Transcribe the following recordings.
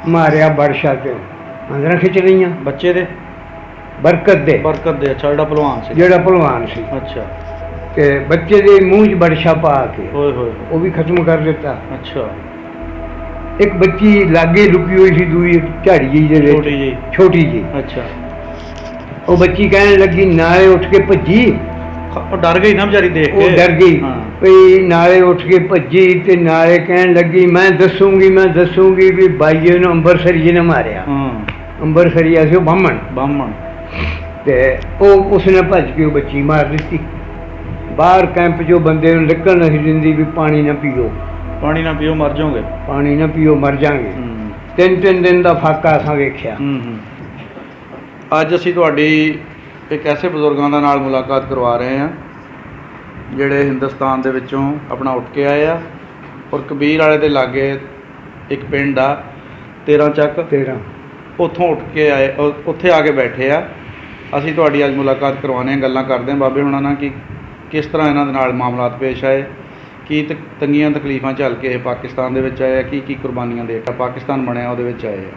ਮਾਰਿਆ ਬਰਸ਼ਾ ਤੇ ਅੰਦਰਾਂ ਖਿੱਚ ਲਈਆਂ ਬੱਚੇ ਦੇ ਬਰਕਤ ਦੇ ਅੱਛਾ, ਜਿਹੜਾ ਭਲਵਾਨ ਸੀ। ਜਿਹੜਾ ਭਲਵਾਨ ਸੀ ਅੱਛਾ। ਤੇ ਬੱਚੇ ਦੇ ਮੂੰਹ 'ਚ ਬਰਸ਼ਾ ਪਾ ਕੇ ਓਏ ਹੋਏ। ਉਹ ਵੀ ਖਤਮ ਕਰ ਦਿੱਤਾ। ਅੱਛਾ। ਇੱਕ ਬੱਚੀ ਲਾਗੇ ਲੁਕੀ ਹੋਈ ਸੀ, ਦੂਈ ਝਾੜੀ ਜਿਹੀ ਦੇ ਵਿੱਚ ਛੋਟੀ ਜੀ। ਅੱਛਾ। ਉਹ ਬੱਚੀ ਕਹਿਣ ਲੱਗੀ, ਨਾਲੇ ਉੱਠ ਕੇ ਭੱਜੀ। ਉਹ ਡਰ ਗਈ ਨਾ ਵਿਚਾਰੀ ਦੇਖ ਕੇ। ਉਹ ਡਰ ਗਈ ਵੀ ਨਾਲੇ ਉੱਠ ਕੇ ਭੱਜੀ ਤੇ ਨਾਲੇ ਕਹਿਣ ਲੱਗੀ, ਮੈਂ ਦੱਸੂਗੀ ਵੀ ਬਾਈਏ ਨੂੰ ਅੰਬਰਸਰੀਏ ਨੇ ਮਾਰਿਆ। ਅੰਬਰਸਰੀਆ ਸੀ ਉਹ ਬਾਹਮਣ ਤੇ ਉਹ ਉਸਨੇ ਭੱਜ ਕੇ ਉਹ ਬੱਚੀ ਮਾਰ ਦਿੱਤੀ। ਬਾਹਰ ਕੈਂਪ 'ਚੋਂ ਬੰਦੇ ਨੂੰ ਨਿਕਲ ਨਹੀਂ ਦਿੰਦੀ ਵੀ ਪਾਣੀ ਨਾ ਪੀਓ ਮਰ ਜਾਓਗੇ, ਪਾਣੀ ਨਾ ਪੀਓ ਮਰ ਜਾਵਾਂਗੇ। 3 ਦਿਨ ਦਾ ਫਾਕਾ ਅਸਾਂ ਵੇਖਿਆ। ਅੱਜ ਅਸੀਂ ਤੁਹਾਡੀ ਇੱਕ ਐਸੇ ਬਜ਼ੁਰਗਾਂ ਦੇ ਨਾਲ ਮੁਲਾਕਾਤ ਕਰਵਾ ਰਹੇ ਹਾਂ ਜਿਹੜੇ ਹਿੰਦੁਸਤਾਨ ਦੇ ਵਿੱਚੋਂ ਆਪਣਾ ਉੱਠ ਕੇ ਆਏ ਆ ਔਰ ਕਬੀਰ ਵਾਲੇ ਦੇ ਲਾਗੇ ਇੱਕ ਪਿੰਡ ਆ 13 ਚੱਕ ਉੱਥੋਂ ਉੱਠ ਕੇ ਆਏ, ਉੱਥੇ ਆ ਕੇ ਬੈਠੇ ਆ। ਅਸੀਂ ਤੁਹਾਡੀ ਅੱਜ ਮੁਲਾਕਾਤ ਕਰਵਾਉਂਦੇ ਹਾਂ, ਗੱਲਾਂ ਕਰਦੇ ਹਾਂ ਬਾਬੇ ਹੁਣਾਂ ਨਾਲ ਕਿ ਕਿਸ ਤਰ੍ਹਾਂ ਇਹਨਾਂ ਦੇ ਨਾਲ ਮਾਮਲਾਤ ਪੇਸ਼ ਆਏ, ਕੀ ਤੰਗੀਆਂ ਤਕਲੀਫਾਂ ਝੱਲ ਕੇ ਇਹ ਪਾਕਿਸਤਾਨ ਦੇ ਵਿੱਚ ਆਏ ਆ, ਕੀ ਕੁਰਬਾਨੀਆਂ ਦੇ ਕੇ ਪਾਕਿਸਤਾਨ ਬਣਿਆ ਉਹਦੇ ਵਿੱਚ ਆਏ ਆ।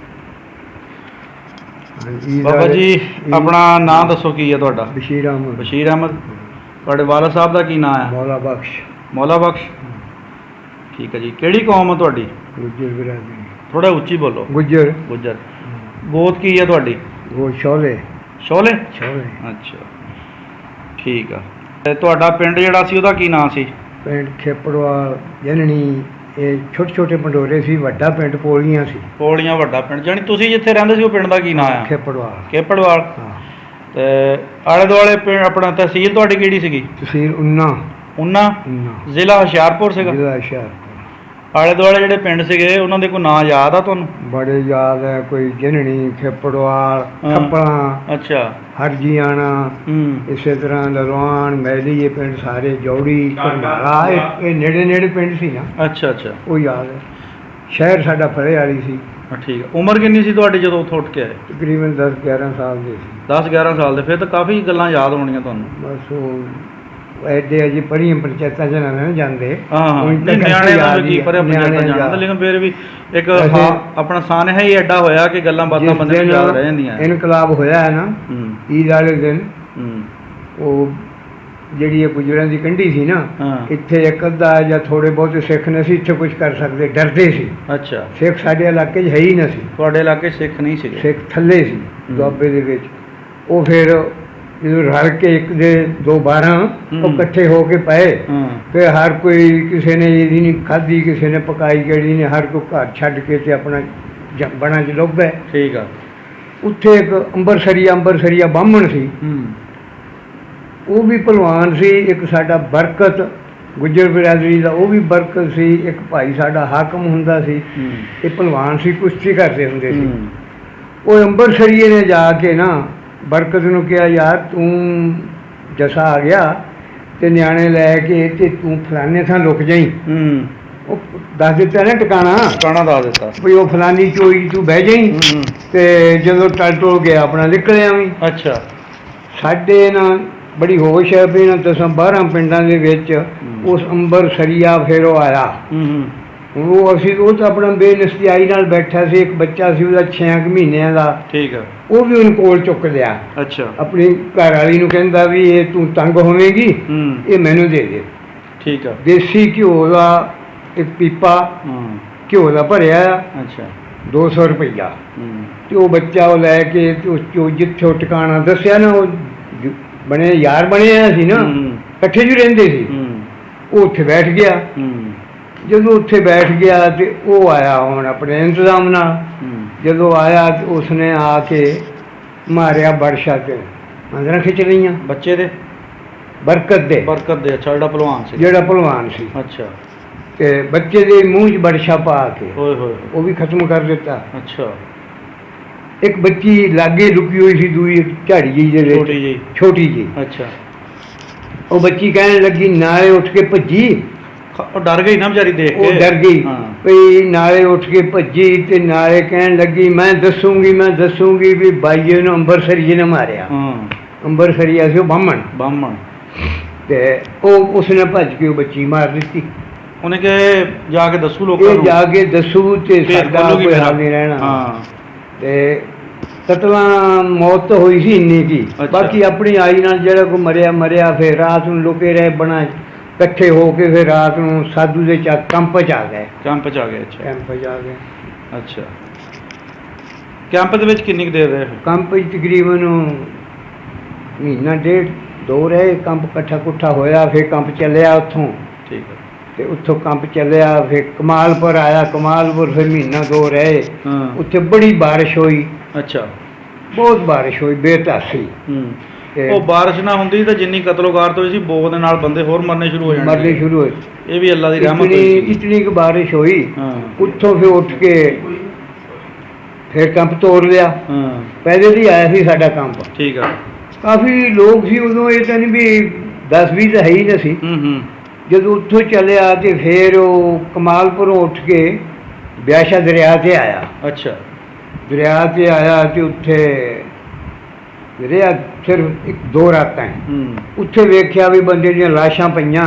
ਬਾਬਾ ਜੀ ਆਪਣਾ ਨਾਮ ਦੱਸੋ, ਕੀ ਹੈ ਤੁਹਾਡਾ? ਬਸ਼ੀਰ ਅਹਿਮਦ। ਤੁਹਾਡੇ ਵਾਲਦ ਸਾਹਿਬ ਦਾ ਕੀ ਨਾਮ ਹੈ? ਮੌਲਾ ਬਖਸ਼। ਠੀਕ ਹੈ ਜੀ। ਕਿਹੜੀ ਕੌਮ ਹੈ ਤੁਹਾਡੀ? ਗੁੱਜਰ ਬਿਰਾਦਰੀ। ਥੋੜਾ ਉੱਚੀ ਬੋਲੋ। ਗੁੱਜਰ। ਗੋਤ ਕੀ ਹੈ ਤੁਹਾਡੀ? ਸ਼ੋਲੇ। ਅੱਛਾ, ਠੀਕ ਆ। ਤੇ ਤੁਹਾਡਾ ਪਿੰਡ ਜਿਹੜਾ ਸੀ ਉਹਦਾ ਕੀ ਨਾਮ ਸੀ? ਪਿੰਡ ਖੇਪੜਵਾਲ ਜਨਣੀ। ਇਹ ਛੋਟੇ ਪੰਡੋਰੇ ਸੀ, ਵੱਡਾ ਪਿੰਡ ਪੋਲੀਆਂ ਸੀ। ਵੱਡਾ ਪਿੰਡ। ਜਾਨੀ ਤੁਸੀਂ ਜਿੱਥੇ ਰਹਿੰਦੇ ਸੀ ਉਹ ਪਿੰਡ ਦਾ ਕੀ ਨਾਮ ਆ? ਖੇਪੜਵਾਲ। ਹਾਂ। ਤੇ ਆਲੇ ਦੁਆਲੇ ਪਿੰਡ ਆਪਣਾ ਤਹਿਸੀਲ ਤੁਹਾਡੀ ਕਿਹੜੀ ਸੀਗੀ? ਤਹਿਸੀਲ ਉਨਾ। ਜ਼ਿਲ੍ਹਾ ਹੁਸ਼ਿਆਰਪੁਰ ਸੀਗਾ। ਆਲੇ ਦੁਆਲੇ ਜਿਹੜੇ ਪਿੰਡ ਸੀਗੇ ਉਹਨਾਂ ਦੇ ਕੋਈ ਨਾਂ ਯਾਦ ਆ ਤੁਹਾਨੂੰ? ਬੜੇ ਯਾਦ ਹੈ। ਕੋਈ ਜਨਣੀ, ਖੇਪੜਵਾਲ, ਖੱਪਲਾਂ, ਅੱਛਾ, ਹਰਜੀਆਣਾ, ਇਸੇ ਤਰ੍ਹਾਂ ਲਲਵਾਨ, ਮੈਲੀ, ਇਹ ਪਿੰਡ ਸਾਰੇ, ਜੌੜੀ, ਕਰਨਾਲਾ, ਇਹ ਨੇੜੇ ਪਿੰਡ ਸੀ ਨਾ। ਅੱਛਾ। ਉਹ ਯਾਦ ਹੈ। ਸ਼ਹਿਰ ਸਾਡਾ ਫਰੇ ਵਾਲੀ ਸੀ। ਠੀਕ ਹੈ। ਉਮਰ ਕਿੰਨੀ ਸੀ ਤੁਹਾਡੀ ਜਦੋਂ ਉੱਥੋਂ ਉੱਠ ਕੇ ਆਏ? ਤਕਰੀਬਨ 10-11 ਸਾਲ ਦੇ ਸੀ। 10-11 ਸਾਲ ਦੇ। ਫਿਰ ਤਾਂ ਕਾਫੀ ਗੱਲਾਂ ਯਾਦ ਹੋਣੀਆਂ ਤੁਹਾਨੂੰ। ਬਸ ਉਹ ਐਡੇ ਅਜੇ ਪੜ੍ਹੀਆਂ ਪੰਚਾਇਤਾਂ 'ਚ ਨਾ ਜਾਂਦੇ। ਨਿਆਣੇ ਦਾ ਕੀ ਪੜ੍ਹਿਆ ਪੰਚਾਇਤਾਂ ਜਾਣਾ, ਲੇਕਿਨ ਫਿਰ ਵੀ ਇੱਕ ਆਪਣਾ ਸਾਨਹਾ ਹੀ ਐਡਾ ਹੋਇਆ ਕਿ ਗੱਲਾਂ ਬਾਤਾਂ ਬੰਦੇ ਨੂੰ ਯਾਦ ਰਹਿ ਜਾਂਦੀਆਂ। ਇਨਕਲਾਬ ਹੋਇਆ ਹੈ ਨਾ ਈਦ ਵਾਲੇ ਦਿਨ, ਉਹ ਜਿਹੜੀ ਇਹ ਗੁਜਰਾਂ ਦੀ ਕੰਢੀ ਸੀ ਨਾ, ਇੱਥੇ ਇੱਕ ਅੱਧਾ ਜਾਂ ਥੋੜੇ ਬਹੁਤੇ ਸਿੱਖ ਨੇ ਸੀ ਇੱਥੇ ਕੁਝ ਕਰ ਸਕਦੇ, ਡਰਦੇ ਸੀ। ਅੱਛਾ। ਸਿੱਖ ਸਾਡੇ ਇਲਾਕੇ 'ਚ ਹੈ ਹੀ ਨਾ ਸੀ। ਤੁਹਾਡੇ ਇਲਾਕੇ ਸਿੱਖ ਨਹੀਂ ਸੀਗੇ? ਸਿੱਖ ਥੱਲੇ ਸੀ ਦੁਆਬੇ ਦੇ ਵਿੱਚ। ਉਹ ਫਿਰ ਜਦੋਂ ਰਲ ਕੇ 1 ਦੇ 2-12 ਉਹ ਇਕੱਠੇ ਹੋ ਕੇ ਪਏ। ਫਿਰ ਹਰ ਕੋਈ, ਕਿਸੇ ਨੇ ਇਹਦੀ ਨਹੀਂ ਖਾਧੀ, ਕਿਸੇ ਨੇ ਪਕਾਈ, ਕਿਹੜੀ ਨੇ, ਹਰ ਕੋਈ ਘਰ ਛੱਡ ਕੇ ਤੇ ਆਪਣਾ ਬਣਾ 'ਚ ਡੁੱਬ ਗਏ। ਠੀਕ ਆ। ਉੱਥੇ ਇੱਕ ਅੰਬਰਸਰੀਆ ਬਾਹਮਣ ਸੀ, ਉਹ ਵੀ ਭਲਵਾਨ ਸੀ। ਇੱਕ ਸਾਡਾ ਬਰਕਤ ਗੁੱਜਰ ਬਿਰਾਦਰੀ ਦਾ, ਉਹ ਵੀ ਬਰਕਤ ਸੀ। ਇੱਕ ਭਾਈ ਸਾਡਾ ਹਾਕਮ ਹੁੰਦਾ ਸੀ, ਇਹ ਭਲਵਾਨ ਸੀ, ਕੁਸ਼ਤੀ ਕਰਦੇ ਹੁੰਦੇ ਸੀ। ਉਹ ਅੰਬਰਸਰੀਏ ਨੇ ਜਾ ਕੇ ਨਾ ਬਰਕਤ ਨੂੰ ਕਿਹਾ, ਯਾਰ ਤੂੰ ਜਸਾ ਆ ਗਿਆ ਤੇ ਨਿਆਣੇ ਲੈ ਕੇ ਤੇ ਤੂੰ ਫਲਾਣੇ ਥਾਂ ਲੁਕ ਜਾਈ। ਉਹ ਦੱਸ ਦਿੱਤਾ ਨਾ ਟਿਕਾਣਾ ਦੱਸ ਦਿੱਤਾ ਵੀ ਉਹ ਫਲਾਨੀ ਚੋਈ ਤੂੰ ਬਹਿ ਜਾਈ ਤੇ ਜਦੋਂ ਟਲ ਗਿਆ ਆਪਣਾ ਨਿਕਲਿਆ ਵੀ। ਅੱਛਾ। ਸਾਡੇ ਨਾ ਬੜੀ ਹੋਸ਼ ਹੈ ਵੀ ਇਹਨਾਂ 10-12 ਪਿੰਡਾਂ ਦੇ ਵਿੱਚ ਉਸ ਅੰਬਰਸਰੀਆ ਫਿਰ ਉਹ ਆਇਆ। ਉਹ ਅਸੀਂ ਉਹ ਤਾਂ ਆਪਣਾ ਬੇਨਸਤੀਆਈ ਨਾਲ ਬੈਠਾ ਸੀ। ਇੱਕ ਬੱਚਾ ਸੀ ਉਹਦਾ 6 ਮਹੀਨਿਆਂ ਦਾ। ਠੀਕ ਆ। ਉਹ ਵੀ ਉਹਨੂੰ ਕੋਲ ਚੁੱਕ ਲਿਆ। ਅੱਛਾ। ਆਪਣੀ ਘਰ ਵਾਲੀ ਨੂੰ ਕਹਿੰਦਾ ਵੀ ਇਹ ਤੂੰ ਤੰਗ ਹੋਵੇਂਗੀ, ਇਹ ਮੈਨੂੰ ਦੇ ਦੇ। ਠੀਕ ਆ। ਦੇਸੀ ਘਿਓ ਦਾ ਇੱਕ ਪੀਪਾ ਘਿਓ ਦਾ ਭਰਿਆ। ਅੱਛਾ। 200 ਰੁਪਈਆ। ਤੇ ਉਹ ਬੱਚਾ ਉਹ ਲੈ ਕੇ ਜਿੱਥੇ ਟਿਕਾਣਾ ਦੱਸਿਆ ਨਾ, ਉਹ ਯਾਰ ਬਣਿਆ ਸੀ ਨਾ, ਇਕੱਠੇ ਜਿਹੇ ਰਹਿੰਦੇ ਸੀ। ਉਹ ਉੱਥੇ ਬੈਠ ਗਿਆ। ਜਦੋਂ ਉੱਥੇ ਬੈਠ ਗਿਆ ਤੇ ਉਹ ਆਇਆ ਹੁਣ ਆਪਣੇ ਇੰਤਜ਼ਾਮ ਨਾਲ। ਜਦੋਂ ਆਇਆ ਤੇ ਉਸਨੇ ਆ ਕੇ ਮਾਰਿਆ ਬਰਸ਼ਾ ਤੇ ਅੰਦਰਾਂ ਖਿੱਚ ਲਈਆਂ ਬੱਚੇ ਦੇ ਬਰਕਤ ਦੇ। ਅੱਛਾ। ਜਿਹੜਾ ਭਲਵਾਨ ਸੀ। ਅੱਛਾ। ਤੇ ਬੱਚੇ ਦੇ ਮੂੰਹ 'ਚ ਬਰਸ਼ਾ ਪਾ ਕੇ ਉਹ ਵੀ ਖਤਮ ਕਰ ਦਿੱਤਾ। ਅੱਛਾ। ਇੱਕ ਬੱਚੀ ਲਾਗੇ ਲੁਕੀ ਹੋਈ ਸੀ, ਦੂਈ ਝਾੜੀ ਜਿਹੀ ਦੇ ਵਿੱਚ ਛੋਟੀ ਜੀ। ਅੱਛਾ। ਉਹ ਬੱਚੀ ਕਹਿਣ ਲੱਗੀ, ਨਾਲੇ ਉੱਠ ਕੇ ਭੱਜੀ। ਉਹ ਡਰ ਗਈ ਨਾ ਵਿਚਾਰੀ ਦੇਖ ਕੇ। ਉਹ ਡਰ ਗਈ ਵੀ ਨਾਲੇ ਉੱਠ ਕੇ ਭੱਜੀ ਤੇ ਨਾਲੇ ਕਹਿਣ ਲੱਗੀ, ਮੈਂ ਦੱਸੂਗੀ ਵੀ ਬਾਈਏ ਨੂੰ ਅੰਬਰਸਰੀਏ ਨੇ ਮਾਰਿਆ। ਅੰਬਰਸਰੀਆ ਸੀ ਉਹ ਬਾਹਮਣ। ਤੇ ਉਹ ਉਸਨੇ ਭੱਜ ਕੇ ਉਹ ਬੱਚੀ ਮਾਰ ਦਿੱਤੀ। ਉਹਨੇ ਕਿ ਜਾ ਕੇ ਦੱਸੂ ਲੋਕਾਂ ਇਹ ਨੂੰ, ਜਾ ਕੇ ਦੱਸੂ ਤੇ ਫਿਰ ਸਾਡਾ ਖੋਲੂਗੀ ਕੋਈ ਮੇਰਾ। ਹਾਲ ਨਹੀਂ ਰਹਿਣਾ। ਹਾਂ ਤੇ ਕਤਲਾਂ ਮੌਤ ਤਾਂ ਹੋਈ ਸੀ ਇੰਨੀ ਕੀ, ਅੱਛਾ। ਬਾਕੀ ਆਪਣੀ ਆਈ ਨਾਲ ਜਿਹੜਾ ਕੋਈ ਮਰਿਆ ਫਿਰ ਰਾਤ ਨੂੰ ਲੁਕੇ ਰਹੇ ਬਣਾ ਇਕੱਠੇ ਹੋ ਕੇ, ਫਿਰ ਰਾਤ ਨੂੰ ਸਾਧੂ ਦੇ ਕੈਂਪ 'ਚ ਆ ਗਏ। ਕੈਂਪ 'ਚ ਆ ਗਏ। ਅੱਛਾ ਕੈਂਪ 'ਚ ਆ ਗਏ। ਅੱਛਾ, ਕੈਂਪ ਦੇ ਵਿੱਚ ਕਿੰਨੀ ਕੁ ਦੇਰ ਰਹੇ? ਕੈਂਪ 'ਚ ਤਕਰੀਬਨ ਮਹੀਨਾ ਡੇਢ ਦੋ ਰਹੇ। ਕੈਂਪ ਇਕੱਠਾ ਕੁੱਠਾ ਹੋਇਆ, ਫਿਰ ਕੈਂਪ ਚੱਲਿਆ ਉੱਥੋਂ, ਠੀਕ ਹੈ। ਤੇ ਉੱਥੋਂ ਕੈਂਪ ਚੱਲਿਆ, ਫਿਰ ਕਮਾਲਪੁਰ ਆਇਆ। ਕਮਾਲਪੁਰ ਫਿਰ ਮਹੀਨਾ ਦੋ ਰਹੇ। ਹਾਂ ਉੱਥੇ ਬੜੀ ਬਾਰਿਸ਼ ਹੋਈ, ਅੱਛਾ। ਬਹੁਤ ਬਾਰਿਸ਼ ਹੋਈ ਬੇਤਾਸੀ। ਤੇ ਉਹ ਬਾਰਿਸ਼ ਨਾ ਹੁੰਦੀ ਤਾਂ ਜਿੰਨੀ ਕਤਲੋਗਾਰਤ ਹੋਈ ਸੀ, ਬੋਗ ਦੇ ਨਾਲ ਬੰਦੇ ਹੋਰ ਮਰਨੇ ਸ਼ੁਰੂ ਹੋ ਜਾਣਗੇ। ਮਰਨੇ ਸ਼ੁਰੂ ਹੋਏ। ਇਹ ਵੀ ਅੱਲਾ ਦੀ ਰਹਿਮਤ ਹੋਈ ਸੀ। ਇਤਨੀ ਕੁ ਬਾਰਿਸ਼ ਹੋਈ, ਹਾਂ ਉੱਥੋਂ ਫਿਰ ਉੱਠ ਕੇ ਫਿਰ ਕੈਂਪ ਤੋੜ ਲਿਆ। ਹਾਂ ਪਹਿਲੇ ਦੀ ਆਇਆ ਸੀ ਸਾਡਾ ਕੈਂਪ, ਠੀਕ ਆ। ਕਾਫੀ ਲੋਕ ਸੀ ਉਦੋਂ, ਇਹ ਤਾਂ ਨਹੀਂ ਵੀ 10-20 ਤਾਂ ਹੈ ਹੀ ਨਹੀਂ ਸੀ। ਜਦੋਂ ਉੱਥੋਂ ਚੱਲਿਆ ਤੇ ਫਿਰ ਉਹ ਕਮਾਲਪੁਰੋਂ ਉੱਠ ਕੇ ਬਿਆਸ਼ਾ ਦਰਿਆ 'ਤੇ ਆਇਆ। ਅੱਛਾ, ਦਰਿਆ 'ਤੇ ਆਇਆ ਤੇ ਉੱਥੇ ਰਿਹਾ ਸਿਰਫ ਇੱਕ ਦੋ ਰਾਤਾਂ। ਉੱਥੇ ਵੇਖਿਆ ਵੀ ਬੰਦੇ ਦੀਆਂ ਲਾਸ਼ਾਂ ਪਈਆਂ,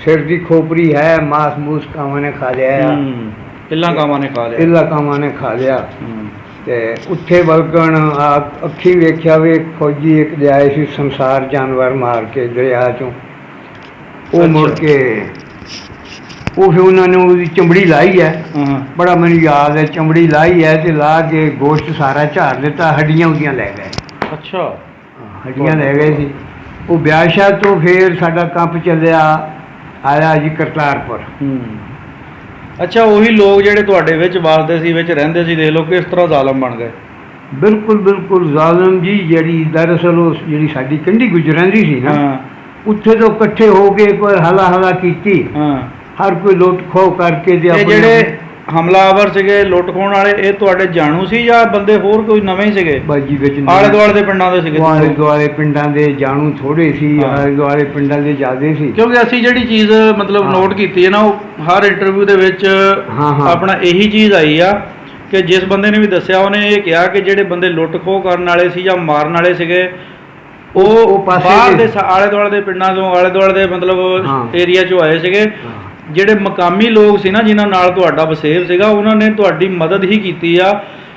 ਸਿਰ ਦੀ ਖੋਪਰੀ ਹੈ, ਮਾਸ ਮੂਸ ਕਾਵਾਂ ਨੇ ਖਾ ਲਿਆ, ਇੱਲਾਂ ਕਾਵਾਂ ਨੇ ਖਾ ਲਿਆ। ਇੱਲਾ ਕਾਵਾਂ ਨੇ ਖਾ ਲਿਆ। ਤੇ ਉੱਥੇ ਬਲਕਣ ਅੱਖੀ ਵੇਖਿਆ ਵੀ ਫੌਜੀ ਇੱਕ ਲਿਆਏ ਸੀ ਸੰਸਾਰ ਜਾਨਵਰ ਮਾਰ ਕੇ ਦਰਿਆ 'ਚੋਂ। ਉਹ ਮੁੜ ਕੇ ਉਹ ਫਿਰ ਉਹਨਾਂ ਨੇ ਉਹਦੀ ਚਮੜੀ ਲਾਈ ਹੈ, ਬੜਾ ਮੈਨੂੰ ਯਾਦ ਹੈ। ਚਮੜੀ ਲਾਈ ਹੈ ਤੇ ਲਾ ਕੇ ਗੋਸ਼ਤ ਸਾਰਾ ਝਾੜ ਦਿੱਤਾ, ਹੱਡੀਆਂ ਉਹਦੀਆਂ ਲੈ ਗਏ। ਅੱਛਾ, ਹੱਡੀਆਂ ਲੈ ਗਏ ਸੀ। ਉਹ ਬਿਆਸ਼ਾ ਤੋਂ ਫਿਰ ਸਾਡਾ ਕੈਂਪ ਚੱਲਿਆ ਆਇਆ ਜੀ ਕਰਤਾਰਪੁਰ। ਅੱਛਾ, ਉਹੀ ਲੋਕ ਜਿਹੜੇ ਤੁਹਾਡੇ ਵਿੱਚ ਵਸਦੇ ਸੀ, ਵਿੱਚ ਰਹਿੰਦੇ ਸੀ, ਦੇਖ ਲਓ ਕਿਸ ਤਰ੍ਹਾਂ ਜ਼ਾਲਮ ਬਣ ਗਏ। ਬਿਲਕੁਲ ਬਿਲਕੁਲ ਜ਼ਾਲਮ ਜੀ। ਜਿਹੜੀ ਦਰਅਸਲ ਉਹ ਜਿਹੜੀ ਸਾਡੀ ਕੰਢੀ ਗੁਜਰਾਂਦੀ ਸੀ ਨਾ, ਉੱਥੇ ਤੋਂ ਇਕੱਠੇ ਹੋ ਕੇ ਇੱਕ ਵਾਰ ਹਲਾ ਕੀਤੀ। ਹਰ ਕੋਈ ਲੁੱਟ ਖੋਹ ਕਰਕੇ ਤੇ ਜਿਹੜੇ ਹਮਲਾਵਰ ਸੀਗੇ, ਲੁੱਟ ਖੋਹਣ ਵਾਲੇ, ਇਹ ਤੁਹਾਡੇ ਜਾਣੂ ਸੀ ਜਾਂ ਬੰਦੇ ਹੋਰ ਕੋਈ ਨਵੇਂ ਹੀ ਸੀਗੇ? ਬਾਜੀ ਵਿੱਚ ਆਲੇ ਦੁਆਲੇ ਦੇ ਪਿੰਡਾਂ ਦੇ ਸੀਗੇ? ਆਲੇ ਦੁਆਲੇ ਪਿੰਡਾਂ ਦੇ ਜਾਣੂ ਥੋੜੇ ਸੀ, ਆਲੇ ਦੁਆਲੇ ਪਿੰਡਾਂ ਦੇ ਜ਼ਿਆਦੇ ਸੀ। ਕਿਉਂਕਿ ਅਸੀਂ ਜਿਹੜੀ ਚੀਜ਼ ਮਤਲਬ ਨੋਟ ਕੀਤੀ ਹੈ ਨਾ, ਉਹ ਹਰ ਇੰਟਰਵਿਊ ਦੇ ਵਿੱਚ ਆਪਣਾ ਇਹੀ ਚੀਜ਼ ਆਈ ਆ ਕਿ ਜਿਸ ਬੰਦੇ ਨੇ ਵੀ ਦੱਸਿਆ, ਉਹਨੇ ਇਹ ਕਿਹਾ ਕਿ ਜਿਹੜੇ ਬੰਦੇ ਲੁੱਟ ਖੋਹ ਕਰਨ ਵਾਲੇ ਸੀ ਜਾਂ ਮਾਰਨ ਵਾਲੇ ਸੀਗੇ, ਉਹ ਬਾਹਰ ਦੇ ਆਲੇ ਦੁਆਲੇ ਦੇ ਪਿੰਡਾਂ ਤੋਂ, ਆਲੇ ਦੁਆਲੇ ਦੇ ਮਤਲਬ ਏਰੀਆ 'ਚੋਂ ਆਏ ਸੀਗੇ। ਜਿਹੜੇ ਮਕਾਮੀ ਲੋਕ ਸੀ ਨਾ, ਜਿਨ੍ਹਾਂ ਨਾਲ ਤੁਹਾਡਾ ਵਸੇਬ ਸੀਗਾ, ਉਹਨਾਂ ਨੇ ਤੁਹਾਡੀ ਮਦਦ ਹੀ ਕੀਤੀ ਆ,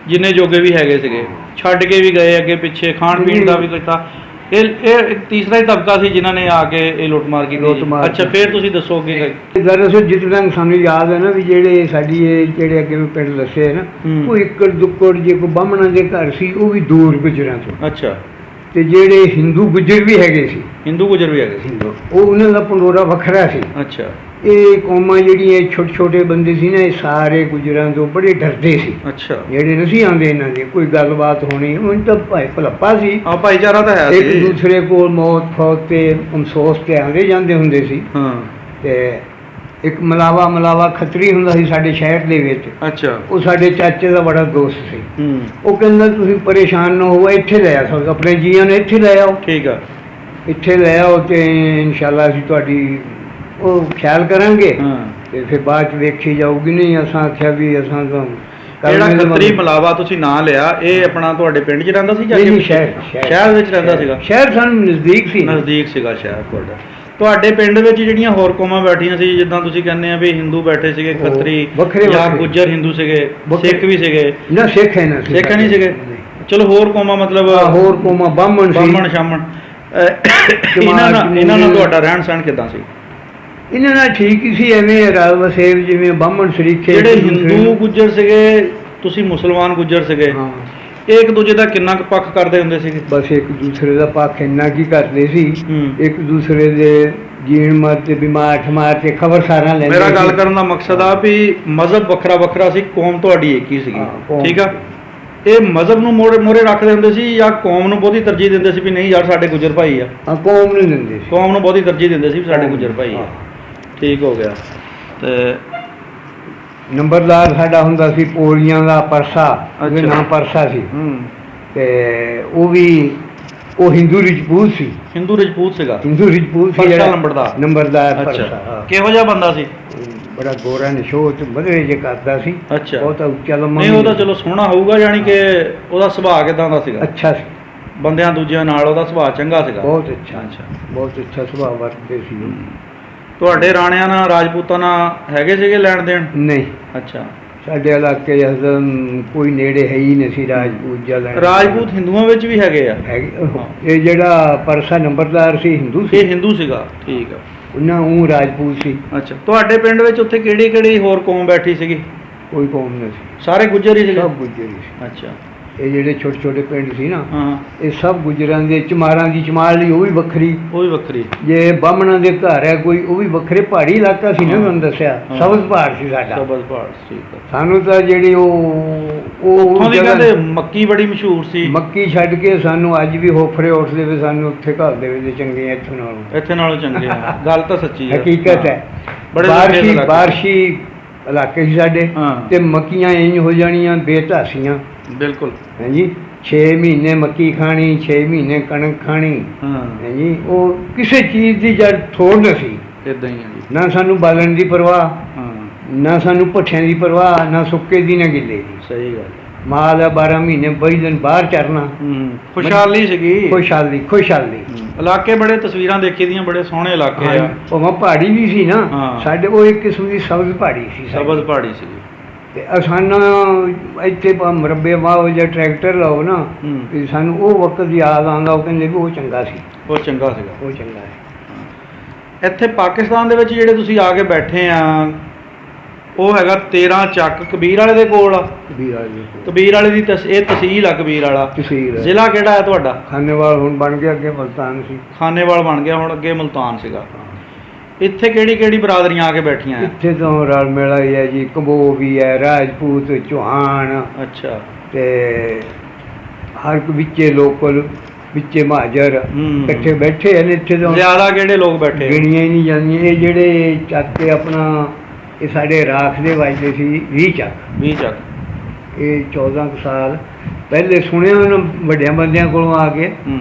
ਜਿੰਨੇ ਜੋਗੇ ਵੀ ਹੈਗੇ ਸੀਗੇ। ਛੱਡ ਕੇ ਵੀ ਗਏ ਅੱਗੇ ਪਿੱਛੇ, ਖਾਣ ਪੀਣ ਦਾ ਵੀ ਕੀਤਾ। ਇਹ ਤੀਸਰਾ ਹੀ ਤਬਕਾ ਸੀ ਜਿਨ੍ਹਾਂ ਨੇ ਆ ਕੇ ਇਹ ਲੁੱਟਮਾਰ ਕੀਤੀ। ਅੱਛਾ, ਫਿਰ ਤੁਸੀਂ ਦੱਸੋ ਕਿ ਦਰਅਸਲ ਜਿਤਨਾ ਸਾਨੂੰ ਯਾਦ ਹੈ ਨਾ ਵੀ ਜਿਹੜੇ ਸਾਡੀ ਇਹ ਜਿਹੜੇ ਅੱਗੇ ਪਿੰਡ ਦੱਸੇ ਨਾ, ਉਹ ਇੱਕੜ ਦੁੱਕੜ ਜੇ ਕੋਈ ਬਾਹਮਣਾਂ ਦੇ ਘਰ ਸੀ, ਉਹ ਵੀ ਦੂਰ ਗੁਜਰਾਂ ਤੋਂ। ਅੱਛਾ, ਤੇ ਜਿਹੜੇ ਹਿੰਦੂ ਗੁੱਜਰ ਵੀ ਹੈਗੇ ਸੀ, ਹਿੰਦੂ ਗੁੱਜਰ ਵੀ ਹੈਗੇ ਸੀ, ਉਹ ਉਹਨਾਂ ਦਾ ਪੰਡੋਰਾ ਵੱਖਰਾ ਸੀ। ਅੱਛਾ, ਇਹ ਕੌਮਾਂ ਜਿਹੜੀਆਂ ਛੋਟੇ ਛੋਟੇ ਬੰਦੇ ਸੀ ਨਾ, ਇਹ ਸਾਰੇ ਗੁਜਰਾਂ ਤੋਂ ਬੜੇ ਡਰਦੇ ਸੀ। ਅੱਛਾ, ਜਿਹੜੇ ਨਹੀਂ ਸੀ ਆਉਂਦੇ ਇਹਨਾਂ ਦੇ, ਕੋਈ ਗੱਲਬਾਤ ਹੋਣੀ ਹੁਣ ਤਾਂ ਭਾਈ ਭਲੱਪਾ ਸੀ, ਭਾਈਚਾਰਾ ਤਾਂ ਹੈ, ਇੱਕ ਦੂਸਰੇ ਕੋਲ ਮੌਤ ਫੌਤ ਤੇ ਅਫਸੋਸ ਤੇ ਆਉਂਦੇ ਜਾਂਦੇ ਹੁੰਦੇ ਸੀ। ਤੇ ਇੱਕ ਮਲਾਵਾ ਖੱਤਰੀ ਹੁੰਦਾ ਸੀ ਸਾਡੇ ਸ਼ਹਿਰ ਦੇ ਵਿੱਚ। ਅੱਛਾ, ਉਹ ਸਾਡੇ ਚਾਚੇ ਦਾ ਬੜਾ ਦੋਸਤ ਸੀ। ਉਹ ਕਹਿੰਦਾ ਤੁਸੀਂ ਪਰੇਸ਼ਾਨ ਨਾ ਹੋਵੋ, ਇੱਥੇ ਲੈ ਆਓ, ਆਪਣੇ ਜੀਆਂ ਨੂੰ ਇੱਥੇ ਲੈ ਆਓ। ਠੀਕ ਆ, ਇੱਥੇ ਲੈ ਆਓ ਤੇ ਇਨਸ਼ਾਅੱਲਾ ਅਸੀਂ ਤੁਹਾਡੀ ਉਹ ਖਿਆਲ ਕਰਾਂਗੇ ਤੇ ਫਿਰ ਬਾਅਦ ਚ ਵੇਖੀ ਜਾਊਗੀ। ਨਹੀਂ ਅਸਾਂ ਆਖਿਆ ਵੀ ਅਸਾਂ ਤਾਂ ਜਿਹੜਾ ਖੱਤਰੀ ਮਲਾਵਾ ਤੁਸੀਂ ਨਾਂ ਲਿਆ, ਇਹ ਆਪਣਾ ਤੁਹਾਡੇ ਪਿੰਡ 'ਚ ਰਹਿੰਦਾ ਸੀ ਜਾਂ ਸ਼ਹਿਰ ਵਿੱਚ ਰਹਿੰਦਾ ਸੀਗਾ? ਸ਼ਹਿਰ ਸਾਨੂੰ ਨਜ਼ਦੀਕ ਸੀ। ਨਜ਼ਦੀਕ ਸੀਗਾ ਸ਼ਹਿਰ ਤੁਹਾਡਾ। ਤੁਹਾਡੇ ਪਿੰਡ ਵਿੱਚ ਜਿਹੜੀਆਂ ਹੋਰ ਕੌਮਾਂ ਬੈਠੀਆਂ ਸੀ, ਜਿੱਦਾਂ ਤੁਸੀਂ ਕਹਿੰਦੇ ਆ ਵੀ ਹਿੰਦੂ ਬੈਠੇ ਸੀਗੇ, ਖੱਤਰੀ ਜਾਂ ਗੁੱਜਰ ਹਿੰਦੂ ਸੀਗੇ, ਸਿੱਖ ਵੀ ਸੀਗੇ? ਨਾ, ਸਿੱਖ ਹੈ ਨਾ, ਸਿੱਖ ਨਹੀਂ ਸੀਗੇ। ਚਲੋ, ਹੋਰ ਕੌਮਾਂ ਮਤਲਬ ਹੋਰ ਕੌਮਾਂ ਬਾਹਮਣ ਸ਼ਾਮਣ। ਇਹਨਾਂ ਨਾਲ ਤੁਹਾਡਾ ਰਹਿਣ ਸਹਿਣ ਕਿੱਦਾਂ ਸੀ? ਇਹਨਾਂ ਨਾਲ ਠੀਕ ਹੀ ਸੀ, ਐਵੇਂ ਰਲ ਵਸੇਬ ਜਿਵੇਂ ਬਾਹਮਣ ਸ਼ਰੀਕੇ। ਜਿਹੜੇ ਹਿੰਦੂ ਗੁੱਜਰ ਸੀਗੇ, ਤੁਸੀਂ ਮੁਸਲਮਾਨ ਗੁੱਜਰ ਸੀਗੇ, ਇਹ ਇੱਕ ਦੂਜੇ ਦਾ ਕਿੰਨਾ ਕੁ ਪੱਖ ਕਰਦੇ ਹੁੰਦੇ ਸੀਗੇ? ਬਸ ਇੱਕ ਦੂਸਰੇ ਦਾ ਪੱਖ ਇੰਨਾ ਕੀ ਕਰਦੇ ਸੀ, ਇੱਕ ਦੂਸਰੇ ਦੇ ਜੀਣ ਮਰ ਤੇ ਬਿਮਾਰ ਠਮਾਰ ਤੇ ਖਬਰ ਸਾਰਾ ਲੈਂਦੇ। ਮੇਰਾ ਗੱਲ ਕਰਨ ਦਾ ਮਕਸਦ ਆ ਵੀ ਮਜ਼ਹਬ ਵੱਖਰਾ ਵੱਖਰਾ ਸੀ, ਕੌਮ ਤੁਹਾਡੀ ਇੱਕ ਹੀ ਸੀਗੀ। ਠੀਕ ਆ, ਇਹ ਮਜ਼ਹਬ ਨੂੰ ਮੋਰੇ ਰੱਖਦੇ ਹੁੰਦੇ ਸੀ ਜਾਂ ਕੌਮ ਨੂੰ ਬਹੁਤੀ ਤਰਜੀਹ ਦਿੰਦੇ ਸੀ ਵੀ ਨਹੀਂ ਯਾਰ ਸਾਡੇ ਗੁੱਜਰ ਭਾਈ ਆ? ਕੌਮ ਨੂੰ ਦਿੰਦੇ ਸੀ, ਕੌਮ ਨੂੰ ਬਹੁਤੀ ਤਰਜੀਹ ਦਿੰਦੇ ਸੀ ਵੀ ਸਾਡੇ ਗੁੱਜਰ ਭਾਈ ਆ। ਠੀਕ ਹੋ ਗਿਆ। ਤੇ ਨੰਬਰਦਾਰ ਸਾਡਾ ਹੁੰਦਾ ਸੀ ਪੋਲੀਆਂ ਦਾ ਪਰਸਾ, ਉਹਦਾ ਨਾਮ ਪਰਸਾ ਸੀ। ਤੇ ਉਹ ਹਿੰਦੂ ਰਜਪੂਤ ਸੀ। ਹਿੰਦੂ ਰਜਪੂਤ ਸੀਗਾ? ਹਿੰਦੂ ਰਜਪੂਤ ਸੀ ਨੰਬਰਦਾਰ ਪਰਸਾ। ਕਿਹੋ ਜਿਹਾ ਬੰਦਾ ਸੀ? ਬੜਾ ਗੋਰਾ ਨਿਸ਼ੋਤ ਬਧਰੇ ਜੇ ਕਰਦਾ ਸੀ। ਅੱਛਾ, ਬਹੁਤ ਉੱਚਾ ਲੰਮਾ। ਨਹੀਂ, ਉਹਦਾ ਚਲੋ ਸੋਹਣਾ ਹੋਊਗਾ, ਯਾਨੀ ਕਿ ਉਹਦਾ ਸੁਭਾਅ ਕਿਦਾਂ ਦਾ ਸੀਗਾ? ਅੱਛਾ ਸੀ, ਬੰਦਿਆਂ ਦੂਜਿਆਂ ਨਾਲ ਉਹਦਾ ਸੁਭਾਅ ਚੰਗਾ ਸੀਗਾ? ਬਹੁਤ ਅੱਛਾ। ਅੱਛਾ, ਬਹੁਤ ਅੱਛਾ ਸੁਭਾਅ ਵਰਤਦੇ ਸੀ। ਤੁਹਾਡੇ ਰਾਣਿਆਂ ਨਾਲ ਰਾਜਪੂਤਾਂ ਨਾਲ ਹੈਗੇ ਸੀਗੇ ਲੈਣ ਦੇਣ? ਨਹੀਂ, ਅੱਛਾ। ਸਾਡੇ ਇਲਾਕੇ 'ਚ ਕੋਈ ਨੇੜੇ ਹੈ ਹੀ ਨਹੀਂ ਸੀ ਰਾਜਪੂਤ ਜਾਂ ਲੈਣ। ਰਾਜਪੂਤ ਹਿੰਦੂਆਂ ਵਿੱਚ ਵੀ ਹੈਗੇ ਆ? ਇਹ ਜਿਹੜਾ ਪਰਸਾ ਨੰਬਰਦਾਰ ਸੀ ਹਿੰਦੂ ਸੀ। ਇਹ ਹਿੰਦੂ ਸੀਗਾ, ਠੀਕ ਆ। ਉਹਨਾਂ ਉਹ ਰਾਜਪੂਤ ਸੀ। ਅੱਛਾ, ਤੁਹਾਡੇ ਪਿੰਡ ਵਿੱਚ ਉੱਥੇ ਕਿਹੜੀ ਕਿਹੜੀ ਹੋਰ ਕੌਮ ਬੈਠੀ ਸੀਗੀ? ਕੋਈ ਕੌਮ ਨਹੀਂ ਸੀ, ਸਾਰੇ ਗੁੱਜਰ ਹੀ ਸੀਗੇ? ਸਭ ਗੁੱਜਰ ਹੀ ਸੀ। ਅੱਛਾ। ਇਹ ਜਿਹੜੇ ਛੋਟੇ ਛੋਟੇ ਪਿੰਡ ਸੀ ਨਾ, ਹਾਂ, ਇਹ ਸਭ ਗੁੱਜਰਾਂ ਦੇ। ਚਮਾਰਾਂ ਦੀ ਚਮਾਲੀ ਉਹ ਵੀ ਵੱਖਰੀ, ਉਹ ਵੀ ਵੱਖਰੀ। ਜੇ ਬਾਹਮਣਾਂ ਦੇ ਘਰ ਹੈ ਕੋਈ ਉਹ ਵੀ ਵੱਖਰੇ। ਪਹਾੜੀ ਇਲਾਕਾ ਸੀ ਨਾ, ਤੁਹਾਨੂੰ ਦੱਸਿਆ ਸਬਜ਼ ਪਹਾੜ ਸੀ ਸਾਡਾ। ਸਬਜ਼ ਪਹਾੜ, ਠੀਕ ਆ। ਸਾਨੂੰ ਤਾਂ ਜਿਹੜੀ ਉਹ ਉੱਥੋਂ ਦੀ ਕਹਿੰਦੇ ਮੱਕੀ ਬੜੀ ਮਸ਼ਹੂਰ ਸੀ। ਮੱਕੀ ਛੱਡ ਕੇ ਸਾਨੂੰ ਅੱਜ ਵੀ ਹੋਫਰੇ ਉੱਠਦੇ ਵੇ, ਸਾਨੂੰ ਉੱਥੇ ਘਰ ਦੇ ਵਿੱਚ ਚੰਗੇ ਆ ਇੱਥੋਂ ਨਾਲੋਂ। ਇੱਥੇ ਨਾਲੋਂ ਚੰਗੇ ਆ, ਗੱਲ ਤਾਂ ਸੱਚੀ ਹੈ, ਹਕੀਕਤ ਹੈ। ਬਾਰਸ਼ੀ ਇਲਾਕੇ ਸੀ ਸਾਡੇ, ਤੇ ਮੱਕੀਆਂ ਇੰਜ ਹੋ ਜਾਣੀਆਂ ਬੇਧਾਸੀਆਂ। ਬਿਲਕੁਲ। ਹਾਂਜੀ, 6 ਮਹੀਨੇ ਮੱਕੀ ਖਾਣੀ, 6 ਮਹੀਨੇ ਕਣਕ ਖਾਣੀ। ਹਾਂਜੀ, ਉਹ ਕਿਸੇ ਚੀਜ਼ ਦੀ ਜੜ ਥੋੜ ਨਹੀਂ ਸੀ। ਇਦਾਂ ਹੀ ਹੈ ਜੀ। ਨਾ ਸਾਨੂੰ ਬਾਲਣ ਦੀ ਪਰਵਾਹ, ਨਾ ਸਾਨੂੰ ਭੱਠਿਆਂ ਦੀ ਪਰਵਾਹ, ਨਾ ਸੁੱਕੇ ਦੀ ਨਾ ਗਿੱਲੇ ਦੀ। ਸਹੀ ਗੱਲ। ਮਾਲ 12 ਮਹੀਨੇ 22 ਦਿਨ ਬਾਹਰ ਚਰਨਾ। ਖੁਸ਼ਹਾਲੀ ਸੀਗੀ। ਖੁਸ਼ਹਾਲੀ, ਖੁਸ਼ਹਾਲੀ। ਇਲਾਕੇ ਬੜੇ ਤਸਵੀਰਾਂ ਦੇਖੀ ਦੀਆਂ, ਬੜੇ ਸੋਹਣੇ ਇਲਾਕੇ ਆ। ਉਹ ਪਹਾੜੀ ਵੀ ਸੀ ਨਾ ਸਾਡੇ, ਉਹ ਇੱਕ ਕਿਸਮ ਦੀ ਸਬਜ਼ ਪਹਾੜੀ ਸੀ। ਸਬਜ਼ ਪਹਾੜੀ ਸੀ। ਤੇ ਸਾਨੂੰ ਇੱਥੇ ਮਰੱਬੇ ਵਾਹ ਜਾਂ ਟਰੈਕਟਰ ਲਾਓ ਨਾ, ਵੀ ਸਾਨੂੰ ਉਹ ਵਕਤ ਯਾਦ ਆਉਂਦਾ। ਉਹ ਕਹਿੰਦੇ ਵੀ ਉਹ ਚੰਗਾ ਸੀ, ਉਹ ਚੰਗਾ ਸੀਗਾ, ਉਹ ਚੰਗਾ ਹੈ। ਇੱਥੇ ਪਾਕਿਸਤਾਨ ਦੇ ਵਿੱਚ ਜਿਹੜੇ ਤੁਸੀਂ ਆ ਕੇ ਬੈਠੇ ਆ, ਉਹ ਹੈਗਾ 13 ਚੱਕ ਕਬੀਰ ਵਾਲੇ ਦੇ ਕੋਲ ਆ। ਕਬੀਰ ਵਾਲੇ ਦੀ ਇਹ ਤਹਿਸੀਲ ਆ, ਕਬੀਰ ਵਾਲਾ ਤਹਿਸੀਲ। ਜ਼ਿਲ੍ਹਾ ਕਿਹੜਾ ਹੈ ਤੁਹਾਡਾ? ਖਾਨੇਵਾਲ ਹੁਣ ਬਣ ਗਿਆ, ਅੱਗੇ ਮੁਲਤਾਨ ਸੀ। ਖਾਨੇਵਾਲ ਬਣ ਗਿਆ, ਹੁਣ ਅੱਗੇ ਮੁਲਤਾਨ ਸੀਗਾ। ਇੱਥੇ ਕਿਹੜੀ ਕਿਹੜੀ ਬਰਾਦਰੀਆਂ ਆ ਕੇ ਬੈਠੀਆਂ? ਇੱਥੇ ਤਾਂ ਰਲ ਮੇਲਾ ਹੀ ਹੈ ਜੀ। ਕੰਬੋ ਵੀ ਹੈ, ਰਾਜਪੂਤ, ਚੌਹਾਨ। ਅੱਛਾ। ਤੇ ਹਰ ਇੱਕ ਵਿੱਚੇ ਲੋਕਲ, ਵਿੱਚੇ ਮਹਾਜਰ ਇਕੱਠੇ ਬੈਠੇ ਹਨ ਇੱਥੇ। ਤਾਂ ਜ਼ਿਆਦਾ ਕਿਹੜੇ ਲੋਕ ਬੈਠੇ? ਗਿਣੀਆਂ ਹੀ ਨਹੀਂ ਜਾਂਦੀਆਂ। ਇਹ ਜਿਹੜੇ ਚੱਕ ਕੇ ਆਪਣਾ, ਇਹ ਸਾਡੇ ਰਾਖ ਦੇ ਵੱਜਦੇ ਸੀ 20 ਚੱਕ। 20 ਚੱਕ। ਇਹ 14 ਕੁ ਸਾਲ ਪਹਿਲੇ ਸੁਣਿਆ ਉਹਨਾਂ ਵੱਡਿਆਂ ਬੰਦਿਆਂ ਕੋਲੋਂ ਆ ਕੇ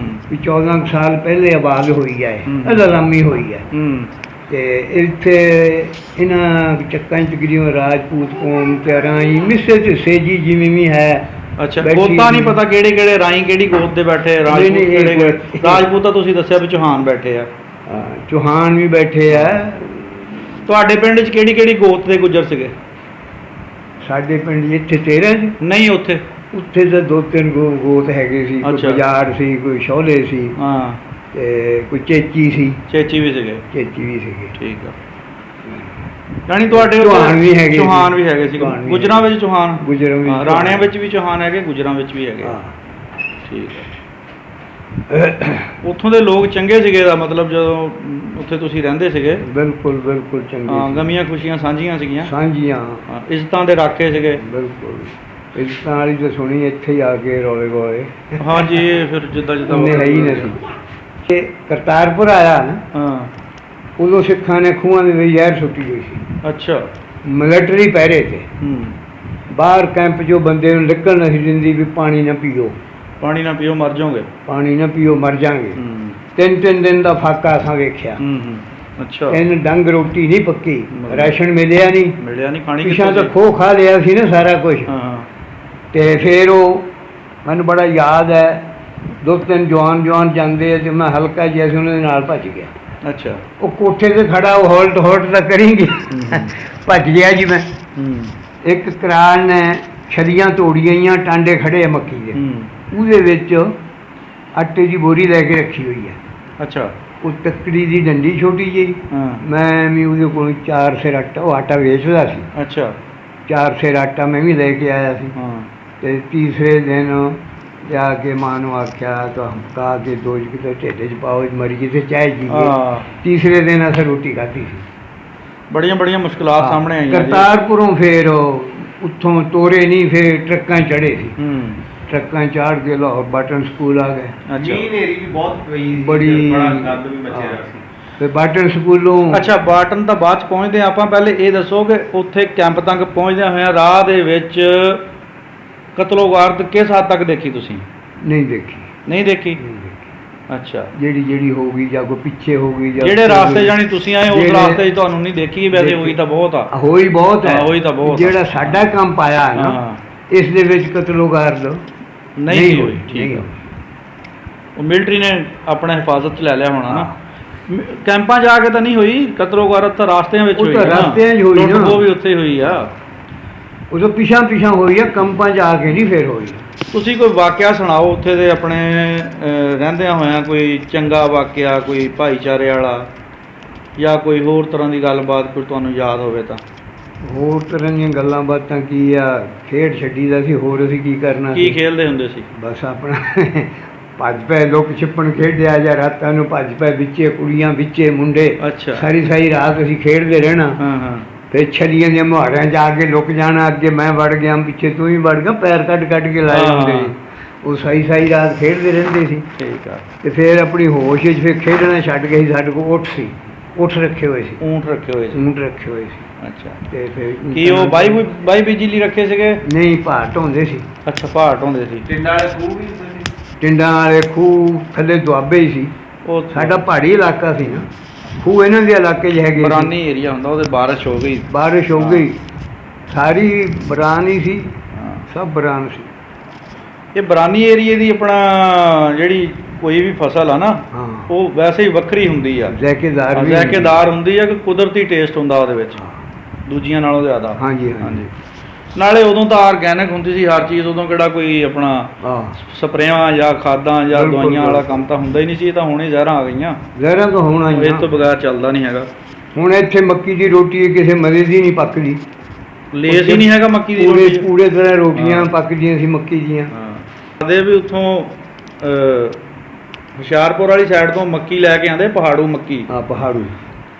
ਵੀ 14 ਕੁ ਸਾਲ ਪਹਿਲੇ ਆਬਾਦ ਹੋਈ ਹੈ, ਅਲਾਮੀ ਹੋਈ ਹੈ। ਤੇ ਇੱਥੇ ਇਹਨਾਂ ਚੱਕਾਂ 'ਚ ਤਕਰੀਬਨ ਰਾਜਪੂਤ ਕੌਮ ਤੇ ਰਾਈ ਮਿਸੇ ਤੇ ਸੇਜੀ ਜਿਵੇਂ ਵੀ ਹੈ। ਅੱਛਾ, ਗੋਤਾਂ ਨਹੀਂ ਪਤਾ ਕਿਹੜੇ ਕਿਹੜੇ ਰਾਈ ਕਿਹੜੀ ਗੋਤ ਦੇ ਬੈਠੇ? ਰਾਜਪੂਤ ਤਾਂ ਤੁਸੀਂ ਦੱਸਿਆ ਵੀ ਚੌਹਾਨ ਬੈਠੇ ਆ। ਚੌਹਾਨ ਵੀ ਬੈਠੇ ਆ। ਤੁਹਾਡੇ ਪਿੰਡ 'ਚ ਕਿਹੜੀ ਕਿਹੜੀ ਗੋਤ ਦੇ ਗੁੱਜਰ ਸੀਗੇ? ਸਾਡੇ ਪਿੰਡ ਇੱਥੇ 13 ਜੀ। ਨਹੀਂ, ਉੱਥੇ ਤਾਂ 2-3 ਗੋਤ ਹੈਗੇ ਸੀ। ਕੋਈ ਬਾਜ਼ਾਰ ਸੀ, ਕੋਈ ਸ਼ੌਲੇ ਸੀ, ਤੇ ਕੋਈ ਚੇਚੀ ਸੀ। ਚੇਚੀ ਵੀ ਸੀਗੇ? ਚੇਚੀ ਵੀ ਸੀਗੇ, ਠੀਕ ਆ। ਯਾਨੀ ਤੁਹਾਡੇ ਚੌਹਾਨ ਵੀ ਹੈਗੇ? ਚੌਹਾਨ ਵੀ ਹੈਗੇ ਸੀ। ਗੁੱਜਰਾਂ ਵਿੱਚ ਚੌਹਾਨ? ਗੁੱਜਰਾਂ ਵਿੱਚ, ਰਾਣਿਆਂ ਵਿੱਚ ਵੀ ਚੌਹਾਨ ਹੈਗੇ, ਗੁੱਜਰਾਂ ਵਿੱਚ ਵੀ ਹੈਗੇ। ਠੀਕ ਆ। ਉੱਥੋਂ ਦੇ ਲੋਕ ਚੰਗੇ ਸੀਗੇ ਦਾ ਮਤਲਬ, ਜਦੋਂ ਉੱਥੇ ਤੁਸੀਂ ਰਹਿੰਦੇ ਸੀਗੇ? ਬਿਲਕੁਲ ਬਿਲਕੁਲ ਚੰਗੇ। ਗਮੀਆਂ ਖੁਸ਼ੀਆਂ ਸਾਂਝੀਆਂ ਸੀਗੀਆਂ? ਸਾਂਝੀਆਂ। ਇੱਜ਼ਤਾਂ ਦੇ ਰਾਖੇ ਸੀਗੇ? ਬਿਲਕੁਲ। ਇੱਜ਼ਤਾਂ ਵਾਲੀ ਤਾਂ ਸੁਣੀ ਇੱਥੇ ਹੀ ਆ ਕੇ ਰੌਲੇ ਗੋਲੇ। ਹਾਂਜੀ, ਇਹ ਫਿਰ ਜਿੱਦਾਂ ਜਿੱਦਾਂ ਹੈ ਹੀ ਨਹੀਂ ਸੀ। ਇਹ ਕਰਤਾਰਪੁਰ ਆਇਆ ਨਾ, ਉਦੋਂ ਸਿੱਖਾਂ ਨੇ ਖੂਹਾਂ ਦੇ ਵਿੱਚ ਜ਼ਹਿਰ ਸੁੱਟੀ ਹੋਈ ਸੀ। ਅੱਛਾ। ਮਿਲਟਰੀ ਪਹਿਰੇ ਤੇ ਬਾਹਰ ਕੈਂਪ 'ਚੋਂ ਬੰਦੇ ਨੂੰ ਨਿਕਲ ਨਹੀਂ ਦਿੰਦੀ ਵੀ ਪਾਣੀ ਨਾ ਪੀਓ, ਪਾਣੀ ਨਾ ਪੀਓ ਮਰ ਜਾਓਗੇ, ਪਾਣੀ ਨਾ ਪੀਓ ਮਰ ਜਾਵਾਂਗੇ। 3-3 ਦਿਨ ਦਾ ਫਾਕਾ ਅਸਾਂ ਵੇਖਿਆ। ਅੱਛਾ। ਇਹਨ ਡੰਗ ਰੋਟੀ ਨਹੀਂ ਪੱਕੀ, ਰਾਸ਼ਨ ਮਿਲਿਆ ਨਹੀਂ, ਖਾਣੀ ਪਿਛਾਂ ਤਾਂ ਖੋ ਖਾ ਲਿਆ ਸੀ ਨਾ ਸਾਰਾ ਕੁਝ। ਤੇ ਫਿਰ ਉਹ ਮੈਨੂੰ ਬੜਾ ਯਾਦ ਹੈ, 2-3 ਜਵਾਨ ਜਾਂਦੇ ਆ ਤੇ ਮੈਂ ਹਲਕਾ ਜਿਹਾ ਸੀ ਉਹਨਾਂ ਦੇ ਨਾਲ ਭੱਜ ਗਿਆ। ਅੱਛਾ। ਉਹ ਕੋਠੇ ਤੇ ਖੜਾ, ਉਹ ਹੋਲਟ ਤਾਂ ਕਰੀਂਗੇ, ਭੱਜ ਗਿਆ ਜੀ ਮੈਂ। ਇੱਕ ਕਰਾਨ ਨੇ ਛਲੀਆਂ ਤੋੜੀਆਂ, ਟਾਂਡੇ ਖੜੇ ਆ ਮੱਕੀ ਦੇ, ਉਹਦੇ ਵਿੱਚ ਆਟੇ ਦੀ ਬੋਰੀ ਲੈ ਕੇ ਰੱਖੀ ਹੋਈ ਹੈ। ਅੱਛਾ। ਉਹ ਤੱਕੜੀ ਦੀ ਡੰਡੀ ਛੋਟੀ ਜਿਹੀ, ਮੈਂ ਵੀ ਉਹਦੇ ਕੋਲ 4 ਸੇਰ ਆਟਾ, ਉਹ ਆਟਾ ਵੇਚਦਾ ਸੀ। ਅੱਛਾ। 4 ਸੇਰ ਆਟਾ ਮੈਂ ਵੀ ਲੈ ਕੇ ਆਇਆ ਸੀ। ਤੇ ਤੀਸਰੇ ਦਿਨ ਜਾ ਕੇ ਮਾਂ ਨੂੰ ਆਖਿਆ ਤਾਂ ਹਮਕਾ ਕੇ 2 ਕਿਤੇ ਢੇਡੇ 'ਚ ਪਾਓ, ਮਰੀ ਜਿੱਥੇ ਚਾਹ ਜੀ। ਤੀਸਰੇ ਦਿਨ ਅਸੀਂ ਰੋਟੀ ਖਾਧੀ ਸੀ। ਬੜੀਆਂ ਬੜੀਆਂ ਮੁਸ਼ਕਲਾਂ ਸਾਹਮਣੇ ਆਈਆਂ। ਕਰਤਾਰਪੁਰੋਂ ਫਿਰ ਉੱਥੋਂ ਤੋਰੇ ਨਹੀਂ, ਫਿਰ ਟਰੱਕਾਂ ਚੜ੍ਹੇ ਸੀ। ਟਰੱਕਾਂ ਚਾੜ ਕੇ ਲਾਹੌਰ ਬਾਟਨ ਸਕੂਲ ਆ ਗਏ। ਜੀ, ਨੇਰੀ ਵੀ ਬਹੁਤ ਪਈ, ਬੜੀ ਗੰਦ ਵੀ ਮਚਿਆ ਸੀ। ਤੇ ਬਾਟਨ ਸਕੂਲੋਂ। ਅੱਛਾ, ਬਾਟਨ ਤਾਂ ਬਾਅਦ 'ਚ ਪਹੁੰਚਦੇ ਆਪਾਂ, ਪਹਿਲੇ ਇਹ ਦੱਸੋ ਕਿ ਉੱਥੇ ਕੈਂਪ ਤੱਕ ਪਹੁੰਚਦਿਆਂ ਹੋਇਆਂ ਰਾਹ ਦੇ ਵਿੱਚ ਕਤਲੋਗਾਰਤ ਕਿਸ ਹੱਦ ਤੱਕ ਦੇਖੀ ਤੁਸੀਂ? ਨਹੀਂ ਦੇਖੀ। ਨਹੀਂ ਦੇਖੀ? ਅੱਛਾ। ਜਿਹੜੀ ਹੋ ਗਈ ਜਾਂ ਕੋਈ ਪਿੱਛੇ ਹੋ ਗਈ, ਜਾਂ ਜਿਹੜੇ ਰਾਸਤੇ ਜਾਣੀ ਤੁਸੀਂ ਆਏ ਉਸ ਰਾਸਤੇ 'ਚ ਤੁਹਾਨੂੰ ਨਹੀਂ ਦੇਖੀ? ਵੈਸੇ ਹੋਈ ਤਾਂ ਬਹੁਤ ਆ। ਹੋਈ ਬਹੁਤ ਹੈ। ਹੋਈ ਤਾਂ ਬਹੁਤ। ਜਿਹੜਾ ਸਾਡਾ ਕੰਮ ਪਾਇਆ ਨਾ, ਇਸ ਦੇ ਵਿੱਚ ਕਤਲੋਗਾਰਤ ਨਹੀਂ ਹੋਈ। ਠੀਕ ਹੈ। ਉਹ ਮਿਲਟਰੀ ਨੇ ਆਪਣਾ ਹਿਫਾਜ਼ਤ 'ਚ ਲੈ ਲਿਆ ਹੋਣਾ ਨਾ। ਕੈਂਪਾਂ ਜਾ ਕੇ ਤਾਂ ਨਹੀਂ ਹੋਈ ਕਤਰੋ ਗਾਰਤ ਤਾਂ ਰਾਸਤਿਆਂ ਵਿੱਚ ਉਹ ਹੋਈ ਤਾਂ ਨਾ। ਰਸਤਿਆਂ 'ਚ ਹੋਈ ਨਾ। ਲੁੱਟ ਖੋਹ ਵੀ ਉੱਥੇ ਹੋਈ ਆ। ਉਦੋਂ ਪਿਛਾਂ ਹੋਈ ਆ, ਕੰਪਾਂ 'ਚ ਆ ਕੇ ਨਹੀਂ ਫਿਰ ਹੋਈ। ਤੁਸੀਂ ਕੋਈ ਵਾਕਿਆ ਸੁਣਾਓ ਉੱਥੇ ਦੇ ਆਪਣੇ ਰਹਿੰਦਿਆਂ ਹੋਇਆਂ, ਕੋਈ ਚੰਗਾ ਵਾਕਿਆ, ਕੋਈ ਭਾਈਚਾਰੇ ਵਾਲਾ ਜਾਂ ਕੋਈ ਹੋਰ ਤਰ੍ਹਾਂ ਦੀ ਗੱਲਬਾਤ ਕੋਈ ਤੁਹਾਨੂੰ ਯਾਦ ਹੋਵੇ ਤਾਂ। ਹੋਰ ਤਰ੍ਹਾਂ ਦੀਆਂ ਗੱਲਾਂ ਬਾਤਾਂ ਕੀ ਆ, ਖੇਡ ਛੱਡੀ ਦਾ ਸੀ, ਹੋਰ ਅਸੀਂ ਕੀ ਕਰਨਾ ਕੀ ਸੀ। ਖੇਡਦੇ ਹੁੰਦੇ ਸੀ? ਬਸ ਆਪਣਾ ਭੱਜ ਪਏ, ਲੁੱਕ ਛਿਪਣ ਖੇਡਿਆ, ਜਾਂ ਰਾਤਾਂ ਨੂੰ ਭੱਜ ਪਏ, ਵਿੱਚੇ ਕੁੜੀਆਂ ਵਿੱਚੇ ਮੁੰਡੇ। ਅੱਛਾ। ਸਾਰੀ ਰਾਤ ਅਸੀਂ ਖੇਡਦੇ ਰਹਿਣਾ। ਹਾਂ ਹਾਂ। ਫਿਰ ਛਲੀਆਂ ਦੀਆਂ ਮੁਹਾਰਿਆਂ 'ਚ ਆ ਕੇ ਲੁਕ ਜਾਣਾ, ਅੱਗੇ ਮੈਂ ਵੜ ਗਿਆ, ਪਿੱਛੇ ਤੂੰ ਹੀ ਵੜ ਗਿਆ, ਪੈਰ ਕੱਢ ਕੇ ਲਾਏ ਹੁੰਦੇ ਸੀ। ਉਹ ਸਾਰੀ ਰਾਤ ਖੇਡਦੇ ਰਹਿੰਦੇ ਸੀ। ਠੀਕ ਆ। ਤੇ ਫਿਰ ਆਪਣੀ ਹੋਸ਼ ਵਿੱਚ ਫਿਰ ਖੇਡਣਾ ਛੱਡ ਗਏ ਸੀ। ਸਾਡੇ ਕੋਲ ਊਠ ਰੱਖੇ ਹੋਏ ਸੀ। ਊਂਠ ਰੱਖੇ ਹੋਏ ਸੀ। ਊਂਠ ਰੱਖੇ ਹੋਏ ਸੀ। ਅੱਛਾ। ਤੇ ਫਿਰ ਕੀ ਉਹ ਬਾਈ ਬਿਜਲੀ ਰੱਖੇ ਸੀਗੇ? ਨਹੀਂ, ਭਾਰ ਢੋਂਦੇ ਸੀ। ਅੱਛਾ, ਭਾਰ ਢੋਂਦੇ ਸੀ। ਟਿੰਡਾਂ ਵਾਲੇ ਖੂਹ ਵੀ ਹੁੰਦੇ ਸੀ। ਟਿੰਡਾਂ ਵਾਲੇ ਖੂਹ ਥੱਲੇ ਦੁਆਬੇ ਹੀ ਸੀ। ਉਹ ਸਾਡਾ ਪਹਾੜੀ ਇਲਾਕਾ ਸੀ ਨਾ, ਖੂਹ ਇਹਨਾਂ ਦੇ ਇਲਾਕੇ 'ਚ ਹੈਗੇ ਸੀ। ਬਰਾਨੀ ਏਰੀਆ ਹੁੰਦਾ, ਉਹਦੇ ਬਾਰਿਸ਼ ਹੋ ਗਈ। ਬਾਰਿਸ਼ ਹੋ ਗਈ, ਸਾਰੀ ਬਰਾਨ ਹੀ ਸੀ, ਹਾਂ। ਸਭ ਬਰਾਨ ਸੀ। ਇਹ ਬਰਾਨੀ ਏਰੀਏ ਦੀ ਆਪਣਾ ਜਿਹੜੀ ਕੋਈ ਵੀ ਫਸਲ ਆ ਨਾ, ਹਾਂ, ਉਹ ਵੈਸੇ ਹੀ ਵੱਖਰੀ ਹੁੰਦੀ ਆ। ਜ਼ਾਇਕੇਦਾਰ ਵੀ ਜ਼ਾਇਕੇਦਾਰ ਹੁੰਦੀ ਆ ਕਿ ਕੁਦਰਤੀ ਟੇਸਟ ਹੁੰਦਾ ਉਹਦੇ ਵਿੱਚ ਦੂਜੀਆਂ ਨਾਲੋਂ ਜ਼ਿਆਦਾ। ਹਾਂਜੀ। ਨਾਲੇ ਉਦੋਂ ਤਾਂ ਆਰਗੈਨਿਕ ਹੁੰਦੀ ਸੀ ਹਰ ਚੀਜ਼, ਉਦੋਂ ਕਿਹੜਾ ਕੋਈ ਆਪਣਾ ਹਾਂ, ਸਪਰੇਆਂ ਜਾਂ ਖਾਦਾਂ ਜਾਂ ਬਿਲਕੁਲ, ਦਵਾਈਆਂ ਵਾਲਾ ਬਿਲਕੁਲ। ਕੰਮ ਤਾਂ ਹੁੰਦਾ ਹੀ ਨਹੀਂ ਸੀ। ਇਹ ਤਾਂ ਹੁਣੇ ਜ਼ਹਿਰਾਂ ਆ ਗਈਆਂ, ਜ਼ਹਿਰਾਂ ਤਾਂ ਹੋਣਾ ਹੀ ਇਹ ਆ। ਤੋਂ ਬਗੈਰ ਚੱਲਦਾ ਨਹੀਂ ਹੈਗਾ। ਹੁਣ ਇੱਥੇ ਮੱਕੀ ਦੀ ਰੋਟੀ ਕਿਸੇ ਮਰੇ ਦੀ ਨਹੀਂ ਪੱਕਦੀ। ਲੇਸ ਹੀ ਨਹੀਂ ਹੈਗਾ ਮੱਕੀ ਦੀ ਪੂਰੇ ਰੋਟੀ 'ਚ। ਪੂਰੇ ਤਰ੍ਹਾਂ ਰੋਟੀਆਂ ਹਾਂ। ਪੱਕਦੀਆਂ ਸੀ ਮੱਕੀ ਦੀਆਂ। ਹਾਂ ਦੇ ਵੀ ਉੱਥੋਂ ਹੁਸ਼ਿਆਰਪੁਰ ਵਾਲੀ ਸਾਈਡ ਤੋਂ ਮੱਕੀ ਲੈ ਕੇ ਆਂਦੇ, ਪਹਾੜੂ ਮੱਕੀ। ਹਾਂ, ਪਹਾੜੂ,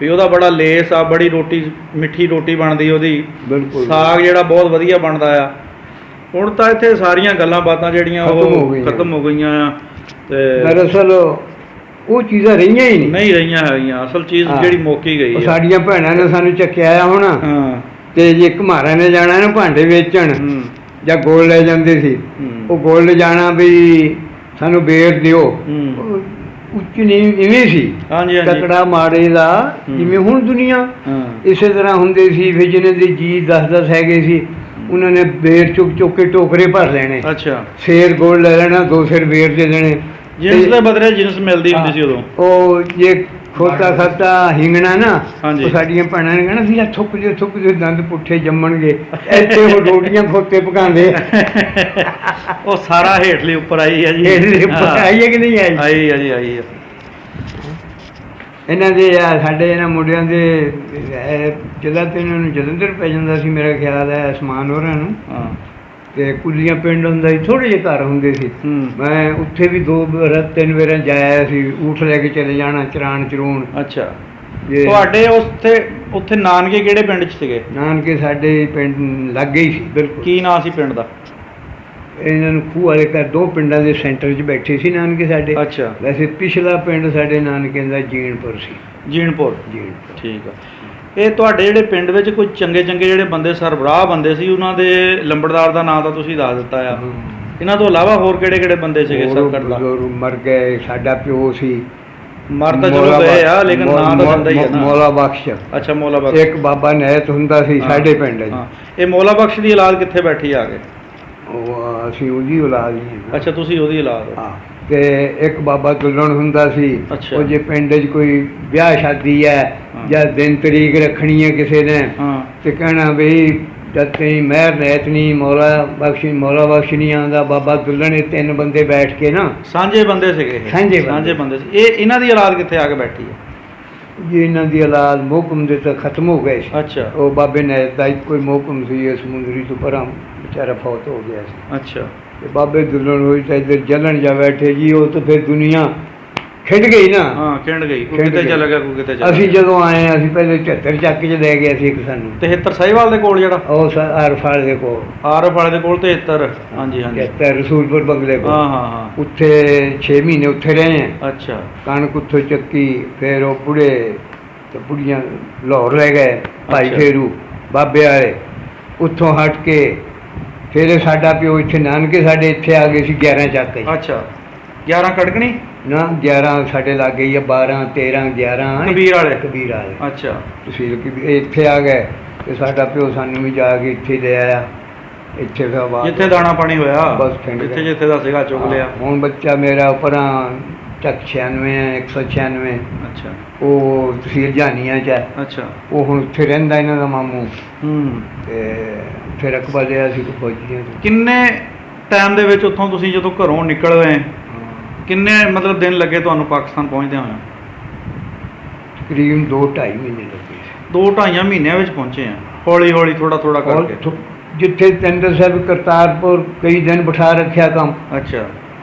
ਵੀ ਉਹਦਾ ਬੜਾ ਲੇਸ ਆ, ਬੜੀ ਰੋਟੀ ਮਿੱਠੀ ਰੋਟੀ ਬਣਦੀ ਉਹਦੀ। ਬਿਲਕੁਲ। ਸਾਗ ਜਿਹੜਾ ਬਹੁਤ ਵਧੀਆ ਬਣਦਾ ਆ। ਹੁਣ ਤਾਂ ਇੱਥੇ ਸਾਰੀਆਂ ਗੱਲਾਂ ਬਾਤਾਂ ਜਿਹੜੀਆਂ ਉਹ ਖਤਮ ਹੋ ਗਈਆਂ ਆ। ਤੇ ਦਰਅਸਲ ਉਹ ਚੀਜ਼ਾਂ ਰਹੀਆਂ ਹੀ ਨਹੀਂ ਰਹੀਆਂ ਹੈਗੀਆਂ। ਅਸਲ ਚੀਜ਼ ਹਾਂ। ਜਿਹੜੀ ਮੁੱਕ ਹੀ ਗਈ ਉਹ ਆ। ਸਾਡੀਆਂ ਭੈਣਾਂ ਨੇ ਸਾਨੂੰ ਚੱਕਿਆ ਆ ਹੁਣ। ਹਾਂ। ਤੇ ਜੇ ਘਮਾਰਾਂ ਨੇ ਜਾਣਾ ਨਾ ਭਾਂਡੇ ਵੇਚਣ ਹੂੰ। ਜਾਂ ਗੋਲ ਲੈ ਜਾਂਦੇ ਸੀ। ਹੂੰ। ਉਹ ਗੋਲ ਲੈ ਜਾਣਾ ਵੀ ਸਾਨੂੰ ਬੇਰ ਦਿਓ। ਹੂੰ। ਉਹ ਉੱਚ ਨਹੀਂ ਇਵੇਂ ਸੀ, ਹਾਂਜੀ ਹਾਂਜੀ। ਤਕੜਾ ਮਾੜੇ ਦਾ, ਹੂੰ। ਜਿਵੇਂ ਹੁਣ ਦੁਨੀਆ ਹਾਂ। ਇਸੇ ਤਰ੍ਹਾਂ ਹੁੰਦੇ ਸੀ। ਫਿਰ ਜਿਹਨਾਂ ਦੇ ਜੀ 10-10 ਹੈਗੇ ਸੀ, ਉਹਨਾਂ ਨੇ ਬੇਰ ਚੁੱਕ ਕੇ ਟੋਕਰੇ ਭਰ ਲੈਣੇ। ਅੱਛਾ। ਸੇਰ ਗੋਲ ਲੈ ਲੈਣਾ, 2 ਸੇਰ ਬੇਰ ਦੇ ਦੇਣੇ। ਜਿੰਸ ਦੇ ਬਦਲੇ ਜਿੰਸ ਮਿਲਦੀ ਹੁੰਦੀ ਸੀ ਉਦੋਂ। ਉਹ ਜੇ ਖੋਤਾ ਖਾਤਾ ਹਿੰਗਣਾ ਨਾ, ਹਾਂਜੀ। ਉਹ ਸਾਡੀਆਂ ਭੈਣਾਂ ਨੇ ਕਹਿਣਾ ਸੀ, ਥੁੱਕ ਦੇ ਦੰਦ ਪੁੱਠੇ ਜੰਮਣਗੇ। ਇੱਥੇ ਉਹ ਰੋਟੀਆਂ ਖੋਤੇ ਪਕਾਉਂਦੇ। ਉਹ ਸਾਰਾ ਹੇਠਲੇ ਉੱਪਰ ਆਈ ਹੈ ਜੀ। ਹੇਠਲੇ ਉੱਪਰ ਆਈ ਹੈ ਕਿ ਨਹੀਂ ਆਈ? ਆਈ ਹੈ ਜੀ, ਆਈ ਹੈ। ਇਹਨਾਂ ਦੇ ਸਾਡੇ ਇਹਨਾਂ ਮੁੰਡਿਆਂ ਦੇ ਜਿੱਦਾਂ ਤੇ ਇਹਨਾਂ ਨੂੰ ਜਲੰਧਰ ਪੈ ਜਾਂਦਾ ਸੀ ਮੇਰਾ ਖਿਆਲ ਹੈ, ਅਸਮਾਨ ਹੋਰਾਂ ਨੂੰ। ਹਾਂ। ਤੇ ਕੁਲੀਆਂ ਪਿੰਡ ਹੁੰਦਾ ਸੀ, ਥੋੜ੍ਹੇ ਜਿਹੇ ਘਰ ਹੁੰਦੇ ਸੀ। ਹੂੰ। ਮੈਂ ਉੱਥੇ ਵੀ 2-3 ਵਾਰ ਜਾਇਆ ਸੀ। ਊਠ ਲੈ ਕੇ ਚਲੇ ਜਾਣਾ ਚਰਾਣ ਚਰੂਣ। ਅੱਛਾ। ਇਹ ਤੁਹਾਡੇ ਉੱਥੇ ਨਾਨਕੇ ਕਿਹੜੇ ਪਿੰਡ 'ਚ ਸੀਗੇ? ਨਾਨਕੇ ਸਾਡੇ ਪਿੰਡ ਲਾਗੇ ਹੀ ਸੀ ਬਿਲਕੁਲ। ਕੀ ਨਾਂ ਸੀ ਪਿੰਡ ਦਾ? ਇਹਨਾਂ ਨੂੰ ਖੂਹ ਵਾਲੇ ਘਰ 2 ਪਿੰਡਾਂ ਦੇ ਸੈਂਟਰ 'ਚ ਬੈਠੇ ਸੀ ਨਾਨਕੇ ਸਾਡੇ। ਅੱਛਾ। ਵੈਸੇ ਪਿਛਲਾ ਪਿੰਡ ਸਾਡੇ ਨਾਨਕੇ ਦਾ ਜੀਣਪੁਰ ਸੀ। ਜੀਣਪੁਰ। ਜੀਣਪੁਰ। ਠੀਕ ਆ। ਇਹ ਤੁਹਾਡੇ ਜਿਹੜੇ ਪਿੰਡ ਵਿੱਚ ਕੋਈ ਚੰਗੇ ਜਿਹੜੇ ਬੰਦੇ ਸਰਬਰਾਹ ਬੰਦੇ ਸੀ, ਉਹਨਾਂ ਦੇ ਲੰਬੜਦਾਰ ਦਾ ਨਾਂ ਤਾਂ ਤੁਸੀਂ ਦੱਸ ਦਿੱਤਾ ਆ। ਇਹਨਾਂ ਤੋਂ ਇਲਾਵਾ ਹੋਰ ਕਿਹੜੇ ਬੰਦੇ ਸੀਗੇ ਸਰਕਟ ਦਾ? ਮਰ ਗਏ। ਸਾਡਾ ਪਿਓ ਸੀ, ਮਰ ਤਾਂ ਚਲੋ ਗਏ ਆ, ਲੇਕਿਨ ਨਾਂ ਤਾਂ ਦਿੰਦਾ ਹੀ ਆ ਨਾ। ਮੌਲਾ ਬਖਸ਼। ਅੱਛਾ, ਮੌਲਾ ਬਖਸ਼। ਇੱਕ ਬਾਬਾ ਨੈਤ ਹੁੰਦਾ ਸੀ ਸਾਡੇ ਪਿੰਡ 'ਚ। ਹਾਂ। ਇਹ ਮੌਲਾ ਬਖਸ਼ ਦੀ ਔਲਾਦ ਕਿੱਥੇ ਬੈਠੀ ਆ ਕੇ? ਉਹ ਅਸੀਂ ਉਹਦੀ ਔਲਾਦ ਹੀ ਹਾਂ। ਅੱਛਾ, ਤੁਸੀਂ ਉਹਦੀ ਔਲਾਦ ਹੋ। ਹਾਂ। ਤੇ ਇੱਕ ਬਾਬਾ ਤੁਲਣ ਹੁੰਦਾ ਸੀ। ਅੱਛਾ। ਉਹ ਜੇ ਪਿੰਡ 'ਚ ਕੋਈ ਵਿਆਹ ਸ਼ਾਦੀ ਹੈ ਹਾਂ। ਜਾਂ ਦਿਨ ਤਰੀਕ ਰੱਖਣੀ ਹੈ ਕਿਸੇ ਨੇ, ਹਾਂ। ਤੇ ਕਹਿਣਾ ਬਈ ਜਦ ਤਈ ਮਹਿਰ ਨੈਤ ਨਹੀਂ, ਮੌਲਾ ਬਖਸ਼ ਨਹੀਂ ਆਉਂਦਾ, ਬਾਬਾ ਤੁਲਣ। ਇਹ 3 ਬੰਦੇ ਬੈਠ ਕੇ ਨਾ, ਸਾਂਝੇ ਬੰਦੇ ਸੀਗੇ ਇਹ। ਸਾਂਝੇ ਬੰਦੇ ਸੀ। ਇਹਨਾਂ ਦੀ ਔਲਾਦ ਕਿੱਥੇ ਆ ਕੇ ਬੈਠੀ ਹੈ? ਜੀ ਇਹਨਾਂ ਦੀ ਔਲਾਦ ਮੋਹਕਮ ਦੇ ਤਾਂ ਖਤਮ ਹੋ ਗਏ ਸੀ। ਅੱਛਾ। ਉਹ ਬਾਬੇ ਨੈਤ ਦਾ ਇੱਕੋ ਹੀ ਮੋਹਕਮ ਸੀ, ਇਹ ਸਮੁੰਦਰੀ ਤੋਂ ਪਰਾਂ ਵਿਚਾਰਾ ਫੌਤ ਹੋ ਗਿਆ ਸੀ। ਅੱਛਾ। ਤੇ ਬਾਬੇ ਦੁੱਲਣ ਹੋਈ ਤਾਂ ਇੱਧਰ ਜਲਣ ਜਾ ਬੈਠੇ ਜੀ। ਉਹ ਤਾਂ ਫਿਰ ਦੁਨੀਆ ਖਿੰਡ ਗਈ ਨਾ। ਹਾਂ, ਖਿੰਡ ਗਈ। ਕੋਈ ਖਿੰਡ ਕਿਤੇ ਗਈ। ਚਲਾ ਗਿਆ, ਕੋਈ ਕਿਤੇ ਚਲਾ ਅਸੀਂ ਗਿਆ। ਜਦੋਂ ਆਏ ਅਸੀਂ ਪਹਿਲੇ 73 ਚੱਕ 'ਚ ਲੈ ਗਿਆ ਸੀ ਇੱਕ ਸਾਨੂੰ। 73 ਸਾਹੀਵਾਲ ਦੇ ਕੋਲ ਜਿਹੜਾ ਉਹ ਆਰਫਾਲ ਦੇ ਕੋਲ, ਆਰਫ ਵਾਲੇ ਦੇ ਕੋਲ 73। ਹਾਂਜੀ ਹਾਂਜੀ। 73 ਰਸੂਲਪੁਰ ਬੰਗਲੇ ਕੋਲ। ਹਾਂ ਹਾਂ ਹਾਂ। ਉੱਥੇ 6 ਮਹੀਨੇ ਉੱਥੇ ਰਹੇ ਹਾਂ। ਅੱਛਾ। ਕਣਕ ਉੱਥੋਂ ਚੱਕੀ। ਫਿਰ ਉਹ ਪੁੜੇ ਤੇ ਪੁੜੀਆਂ ਲਾਹੌਰ ਲੈ ਗਏ ਭਾਈ ਅੱਛਾ। ਫੇਰੂ ਬਾਬੇ ਵਾਲੇ। ਉੱਥੋਂ ਹਟ ਕੇ ਫਿਰ ਸਾਡਾ ਪਿਓ ਇੱਥੇ ਨਾਨਕੇ ਸਾਡੇ ਇੱਥੇ ਆ ਗਏ ਸੀ 11 ਚੱਕ 'ਚ। ਅੱਛਾ। 11 ਕੜਕਣੀ ਨਾ 11 ਸਾਡੇ ਲਾਗੇ ਹੀ ਆ, 12 13 11 ਕਬੀਰ ਵਾਲੇ। ਕਬੀਰ ਵਾਲੇ ਅੱਛਾ। ਤਹਿਸੀਲ ਕਬੀਰ। ਇੱਥੇ ਆ ਗਏ ਤੇ ਸਾਡਾ ਪਿਓ ਸਾਨੂੰ ਵੀ ਜਾ ਕੇ ਇੱਥੇ ਲੈ ਆਇਆ। ਇੱਥੇ ਫਿਰ ਜਿੱਥੇ ਦਾਣਾ ਪਾਣੀ ਹੋਇਆ, ਬਸ ਖਿੰਡ ਜਿੱਥੇ ਗਏ। ਜਿੱਥੇ ਦਾ ਸੀਗਾ ਚੁੱਕ ਲਿਆ। ਹੁਣ ਬੱਚਾ ਮੇਰਾ ਉਪਰਾਂ ਚੱਕ 96 ਹੈ 196। ਅੱਛਾ। ਉਹ ਤਹਿਸੀਲ ਜਾਨੀਆਂ 'ਚ ਹੈ। ਅੱਛਾ। ਉਹ ਹੁਣ ਉੱਥੇ ਰਹਿੰਦਾ ਇਹਨਾਂ ਦਾ ਮਾਮੂ। ਤੇ ਫਿਰ ਰਕਬਾ ਲਿਆ ਸੀ ਫੌਜੀਆਂ ਤੋਂ। ਕਿੰਨੇ ਟਾਈਮ ਦੇ ਵਿੱਚ ਉੱਥੋਂ ਤੁਸੀਂ ਜਦੋਂ ਘਰੋਂ ਨਿਕਲ ਗਏ, ਕਿੰਨੇ ਮਤਲਬ ਦਿਨ ਲੱਗੇ ਤੁਹਾਨੂੰ ਪਾਕਿਸਤਾਨ ਪਹੁੰਚਦਿਆਂ ਹੋਇਆ? ਤਕਰੀਬਨ 2-2.5 ਮਹੀਨੇ ਲੱਗੇ ਸੀ। 2-2.5 ਮਹੀਨਿਆਂ ਵਿੱਚ ਪਹੁੰਚੇ ਆ, ਹੌਲੀ ਹੌਲੀ ਥੋੜਾ ਥੋੜਾ ਕਰਕੇ। ਜਿੱਥੇ ਤੰਦਰ ਸਾਹਿਬ ਕਰਤਾਰਪੁਰ ਕਈ ਦਿਨ ਬਿਠਾ ਰੱਖਿਆ ਕੰਮ। ਅੱਛਾ।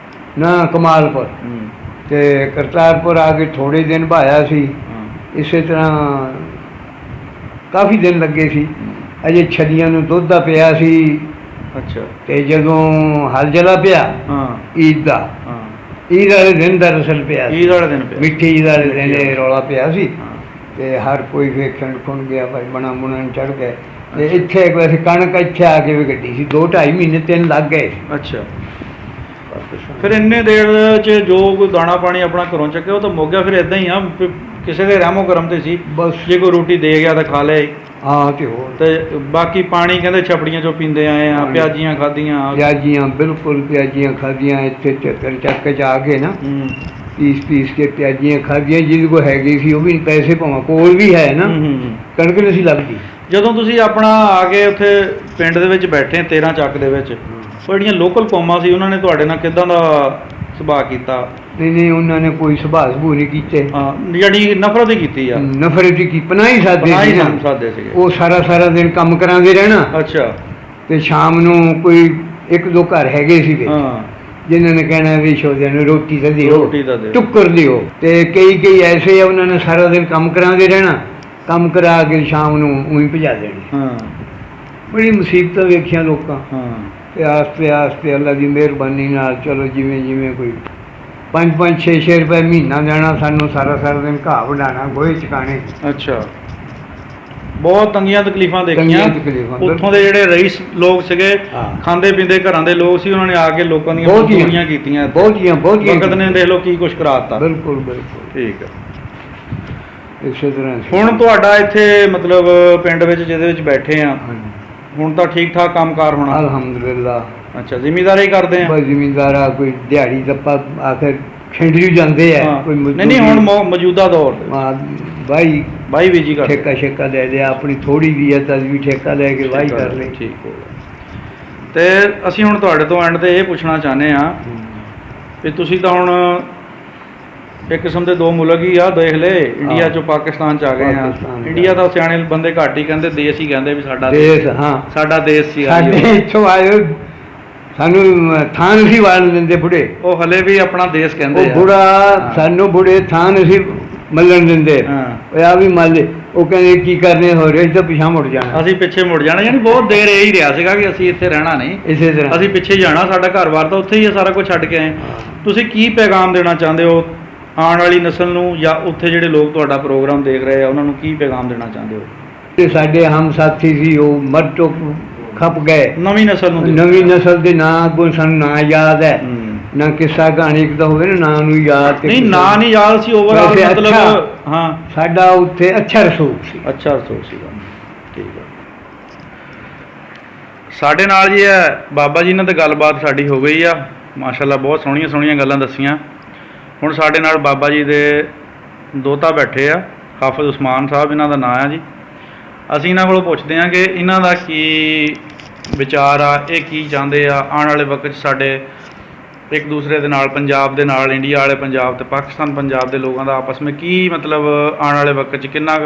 ਨਾ ਕਮਾਲਪੁਰ ਤੇ ਕਰਤਾਰਪੁਰ ਆ ਕੇ ਥੋੜੇ ਦਿਨ ਭਾਇਆ ਸੀ। ਇਸੇ ਤਰ੍ਹਾਂ ਕਾਫੀ ਦਿਨ ਲੱਗੇ ਸੀ। ਅਜੇ ਛੱਲੀਆਂ ਨੂੰ ਦੁੱਧ ਦਾ ਪਿਆ ਸੀ। ਅੱਛਾ। ਤੇ ਜਦੋਂ ਹਲ ਜਲਾ ਪਿਆ ਈਦ ਦਾ, ਈਦ ਵਾਲੇ ਦਿਨ ਦਾ ਰਸਲ ਪਿਆ, ਈਦ ਵਾਲੇ ਦਿਨ ਪਿਆ, ਮਿੱਠੀ ਈਦ ਵਾਲੇ ਦਿਨ ਰੌਲਾ ਪਿਆ ਸੀ। ਤੇ ਹਰ ਕੋਈ ਵੇਖਣ ਖੁਣ ਗਿਆ, ਭਾਈ ਬਣਾ ਬੁਣਾ ਚੜ੍ਹ ਗਏ। ਤੇ ਇੱਥੇ ਇੱਕ ਵੈਸੇ ਕਣਕ ਇੱਥੇ ਆ ਕੇ ਵੀ ਗੱਡੀ ਸੀ। 2-2.5 ਮਹੀਨੇ 3 ਲੱਗ ਗਏ। ਅੱਛਾ। ਫਿਰ ਇੰਨੇ ਦੇਰ 'ਚ ਜੋ ਕੋਈ ਦਾਣਾ ਪਾਣੀ ਆਪਣਾ ਘਰੋਂ ਚੱਕਿਆ ਉਹ ਤਾਂ ਮੁੱਕ ਗਿਆ। ਫਿਰ ਇਦਾਂ ਹੀ ਆ, ਕਿਸੇ ਦੇ ਰਹਿਮੋ ਕਰਮ ਤੇ ਸੀ, ਬਸ ਜੇ ਕੋਈ ਰੋਟੀ ਦੇ ਗਿਆ ਤਾਂ ਖਾ ਲਿਆ। ਹਾਂ ਤੇ ਹੋਰ ਤੇ ਬਾਕੀ ਪਾਣੀ ਕਹਿੰਦੇ ਛਪੜੀਆਂ ਚੋਂ ਪੀਂਦੇ ਆਏ ਆ, ਪਿਆਜ਼ੀਆਂ ਖਾਧੀਆਂ। ਪਿਆਜ਼ੀਆਂ ਬਿਲਕੁਲ ਪਿਆਜ਼ੀਆਂ ਖਾਧੀਆਂ। ਇੱਥੇ ਚੱਕ 'ਚ ਆ ਕੇ ਨਾ ਪੀਸ ਕੇ ਪਿਆਜ਼ੀਆਂ ਖਾਧੀਆਂ। ਜਿਹਦੇ ਕੋਲ ਹੈਗੀ ਸੀ ਉਹ ਵੀ ਪੈਸੇ ਭਾਵੇਂ ਕੋਲ ਵੀ ਹੈ ਨਾ, ਕਣਕ ਨਹੀਂ ਸੀ ਲੱਗਦੀ। ਜਦੋਂ ਤੁਸੀਂ ਆਪਣਾ ਆ ਕੇ ਉੱਥੇ ਪਿੰਡ ਦੇ ਵਿੱਚ ਬੈਠੇ 13 ਚੱਕ ਦੇ ਵਿੱਚ, ਉਹ ਜਿਹੜੀਆਂ ਲੋਕਲ ਕੌਮਾਂ ਸੀ ਉਹਨਾਂ ਨੇ ਤੁਹਾਡੇ ਨਾਲ ਕਿੱਦਾਂ ਦਾ ਸੁਭਾਅ ਕੀਤਾ? ਨਹੀਂ ਉਹਨਾਂ ਨੇ ਕੋਈ ਸੁਭਾਅ ਸਬੂਹ ਨਹੀਂ ਕੀਤੇ। ਜਿਹੜੀ ਨਫ਼ਰਤ ਹੀ ਕੀਤੀ ਆ। ਨਫ਼ਰਤ ਹੀ ਪਨਾਹੀ ਸਾਦੇ ਸੀਗੇ। ਉਹ ਸਾਰਾ ਦਿਨ ਕੰਮ ਕਰਾਂਦੇ ਰਹਿਣਾ। ਅੱਛਾ। ਤੇ ਸ਼ਾਮ ਨੂੰ ਕੋਈ 1-2 ਘਰ ਹੈਗੇ ਸੀਗੇ ਜਿਨ੍ਹਾਂ ਨੇ ਕਹਿਣਾ ਵੀ ਸ਼ੋਦਿਆਂ ਨੂੰ ਰੋਟੀ ਤਾਂ ਦਿਓ, ਟੁੱਕਰ ਦਿਓ। ਤੇ ਕਈ ਐਸੇ ਆ ਉਹਨਾਂ ਨੇ ਸਾਰਾ ਦਿਨ ਕੰਮ ਕਰਾਂਦੇ ਰਹਿਣਾ, ਕੰਮ ਕਰਾ ਕੇ ਸ਼ਾਮ ਨੂੰ ਉਹੀ ਭਜਾ ਦੇਣੀ। ਬੜੀ ਮੁਸੀਬਤਾਂ ਵੇਖੀਆਂ ਲੋਕਾਂ। ਤੇ ਆਸਤੇ ਅੱਲਾ ਦੀ ਮਿਹਰਬਾਨੀ ਨਾਲ ਚਲੋ ਜਿਵੇਂ ਕੋਈ 5-5, 6-6 ਰੁਪਏ ਮਹੀਨਾ ਦੇਣਾ ਸਾਨੂੰ, ਸਾਰਾ ਦਿਨ ਘਾਹ ਵਡਾਣਾ, ਗੋਹੇ ਚਕਾਣੇ। ਅੱਛਾ। ਬਹੁਤ ਤੰਗੀਆਂ ਤਕਲੀਫਾਂ ਦੇਖੀਆਂ। ਉੱਥੋਂ ਦੇ ਜਿਹੜੇ ਰਈਸ ਲੋਕ ਸੀਗੇ, ਖਾਂਦੇ ਪੀਂਦੇ ਘਰਾਂ ਦੇ ਲੋਕ ਸੀ, ਉਹਨਾਂ ਨੇ ਆ ਕੇ ਲੋਕਾਂ ਦੀਆਂ ਮਜ਼ਦੂਰੀਆਂ ਕੀਤੀਆਂ। ਬਹੁਤੀਆਂ ਵਕਤ ਨੇ ਦੇਖ ਲਓ ਕੀ ਕੁਛ ਕਰਾ ਦਿੱਤਾ। ਬਿਲਕੁਲ। ਠੀਕ ਹੈ। ਇਸੇ ਤਰ੍ਹਾਂ ਹੁਣ ਤੁਹਾਡਾ ਇੱਥੇ ਮਤਲਬ ਪਿੰਡ ਵਿੱਚ ਜਿਹਦੇ ਵਿੱਚ ਬੈਠੇ ਆ, ਹੁਣ ਤਾਂ ਠੀਕ ਠਾਕ ਕੰਮਕਾਰ ਹੋਣਾ? ਅਲਹਮਦੁਲਿਲਾ। ਅੱਛਾ। ਜ਼ਿਮੀਂਦਾਰੀ ਕਰਦੇ ਆ? ਬਸ ਜ਼ਿਮੀਂਦਾਰ ਆ, ਕੋਈ ਦਿਹਾੜੀ ਦੱਪਾ ਆਖਰ ਖਿੰਡਰੀ ਜਾਂਦੇ ਆ। ਕੋਈ ਨਹੀਂ ਹੁਣ ਮੌਜੂਦਾ ਦੌਰ ਬਾਈ ਵੀ ਜੀ ਕਰ ਠੇਕਾ ਲੈ ਲਿਆ। ਆਪਣੀ ਥੋੜੀ ਵੀ ਹੈ ਤਾਂ ਵੀ ਠੇਕਾ ਲੈ ਕੇ ਵਾਹੀ ਕਰ ਲਈ। ਠੀਕ ਹੋ ਗਿਆ। ਤੇ ਅਸੀਂ ਹੁਣ ਤੁਹਾਡੇ ਤੋਂ ਐਂਡ ਤੇ ਇਹ ਪੁੱਛਣਾ ਚਾਹੁੰਦੇ ਆ ਕਿ ਤੁਸੀਂ ਤਾਂ ਹੁਣ ਇੱਕ ਕਿਸਮ ਦੇ 2 ਮੁਲਕ ਹੀ ਆ ਦੇਖ ਲਏ, ਇੰਡੀਆ ਚੋਂ ਪਾਕਿਸਤਾਨ ਚ ਆ ਗਏ ਆ। ਇੰਡੀਆ ਤਾਂ ਸਿਆਣੇ ਬੰਦੇ ਘੱਟ ਹੀ ਕਹਿੰਦੇ, ਦੇਸ਼ ਹੀ ਕਹਿੰਦੇ ਵੀ ਸਾਡਾ ਦੇਸ਼। ਹਾਂ ਸਾਡਾ ਦੇਸ਼ ਸੀ। ਸਾਡੇ ਇੱਥੋਂ ਆਏ ਸਾਨੂੰ ਥਾਂ ਨਹੀਂ ਵਾਲ ਦਿੰਦੇ ਬੁੜੇ। ਉਹ ਹਲੇ ਵੀ ਆਪਣਾ ਦੇਸ਼ ਕਹਿੰਦੇ ਆ। ਬੁੜਾ ਸਾਨੂੰ ਬੁੜੇ ਥਾਂ ਨਹੀਂ ਮੱਲਣ ਦਿੰਦੇ। ਆ ਵੀ ਮੱਲ। ਉਹ ਕਹਿੰਦੇ ਕੀ ਕਰਨੇ ਹੋ ਰਹੇ ਤਾਂ ਪਿਛਾ ਮੁੜ ਜਾਣਾ, ਅਸੀਂ ਪਿੱਛੇ ਮੁੜ ਜਾਣਾ। ਯਾਨੀ ਬਹੁਤ ਦੇਰ ਇਹ ਹੀ ਰਿਹਾ ਸੀਗਾ ਕਿ ਅਸੀਂ ਇੱਥੇ ਰਹਿਣਾ ਨਹੀਂ, ਇਸੇ ਤਰ੍ਹਾਂ ਅਸੀਂ ਪਿੱਛੇ ਜਾਣਾ, ਸਾਡਾ ਘਰ-ਬਾਰ ਤਾਂ ਉੱਥੇ ਹੀ ਹੈ, ਸਾਰਾ ਕੁਝ ਛੱਡ ਕੇ ਆਏ। ਤੁਸੀਂ ਕੀ ਪੈਗਾਮ ਦੇਣਾ ਚਾਹੁੰਦੇ ਹੋ ਆਉਣ ਵਾਲੀ ਨਸਲ ਨੂੰ, ਜਾਂ ਉੱਥੇ ਜਿਹੜੇ ਲੋਕ ਤੁਹਾਡਾ ਪ੍ਰੋਗਰਾਮ ਦੇਖ ਰਹੇ ਆ ਉਹਨਾਂ ਨੂੰ ਕੀ ਪੈਗਾਮ ਦੇਣਾ ਚਾਹੁੰਦੇ ਹੋ? ਤੇ ਸਾਡੇ ਹਮ ਸਾਥੀ ਸੀ ਉਹ ਮਰ ਤੋਂ ਖੱਪ ਗਏ। ਨਵੀਂ ਨਸਲ ਦੇ ਨਾਂ ਕੋਈ ਸਾਨੂੰ ਨਾਂ ਯਾਦ ਹੈ ਨਾ, ਕਿੱਸਾ ਕਹਾਣੀ ਇੱਕ ਤਾਂ ਹੋਵੇ ਨਾ ਨਾਂ ਨੂੰ ਯਾਦ। ਨਹੀਂ ਨਾਂ ਨਹੀਂ ਯਾਦ ਸੀ ਓਵਰਆਲ ਮਤਲਬ। ਹਾਂ ਸਾਡਾ ਉੱਥੇ ਅੱਛਾ ਰਸੂਖ ਸੀ। ਸੀਗਾ। ਠੀਕ ਹੈ। ਸਾਡੇ ਨਾਲ ਜੀ ਹੈ ਬਾਬਾ ਜੀ ਨਾਲ ਤਾਂ ਗੱਲਬਾਤ ਸਾਡੀ ਹੋ ਗਈ ਆ ਮਾਸ਼ਾਅੱਲਾ, ਬਹੁਤ ਸੋਹਣੀਆਂ ਗੱਲਾਂ ਦੱਸੀਆਂ। ਹੁਣ ਸਾਡੇ ਨਾਲ ਬਾਬਾ ਜੀ ਦੇ ਦੋਤਾ ਬੈਠੇ ਆ, ਹਾਫਿਜ਼ ਉਸਮਾਨ ਸਾਹਿਬ ਇਹਨਾਂ ਦਾ ਨਾਂ ਆ ਜੀ। ਅਸੀਂ ਇਹਨਾਂ ਕੋਲੋਂ ਪੁੱਛਦੇ ਹਾਂ ਕਿ ਇਹਨਾਂ ਦਾ ਕੀ ਵਿਚਾਰ ਆ, ਇਹ ਕੀ ਚਾਹੁੰਦੇ ਆ ਆਉਣ ਵਾਲੇ ਵਕਤ 'ਚ ਸਾਡੇ ਇੱਕ ਦੂਸਰੇ ਦੇ ਨਾਲ, ਪੰਜਾਬ ਦੇ ਨਾਲ, ਇੰਡੀਆ ਵਾਲੇ ਪੰਜਾਬ ਤੇ ਪਾਕਿਸਤਾਨ ਪੰਜਾਬ ਦੇ ਲੋਕਾਂ ਦਾ ਆਪਸ ਵਿੱਚ ਕੀ ਮਤਲਬ ਆਉਣ ਵਾਲੇ ਵਕਤ 'ਚ ਕਿੰਨਾ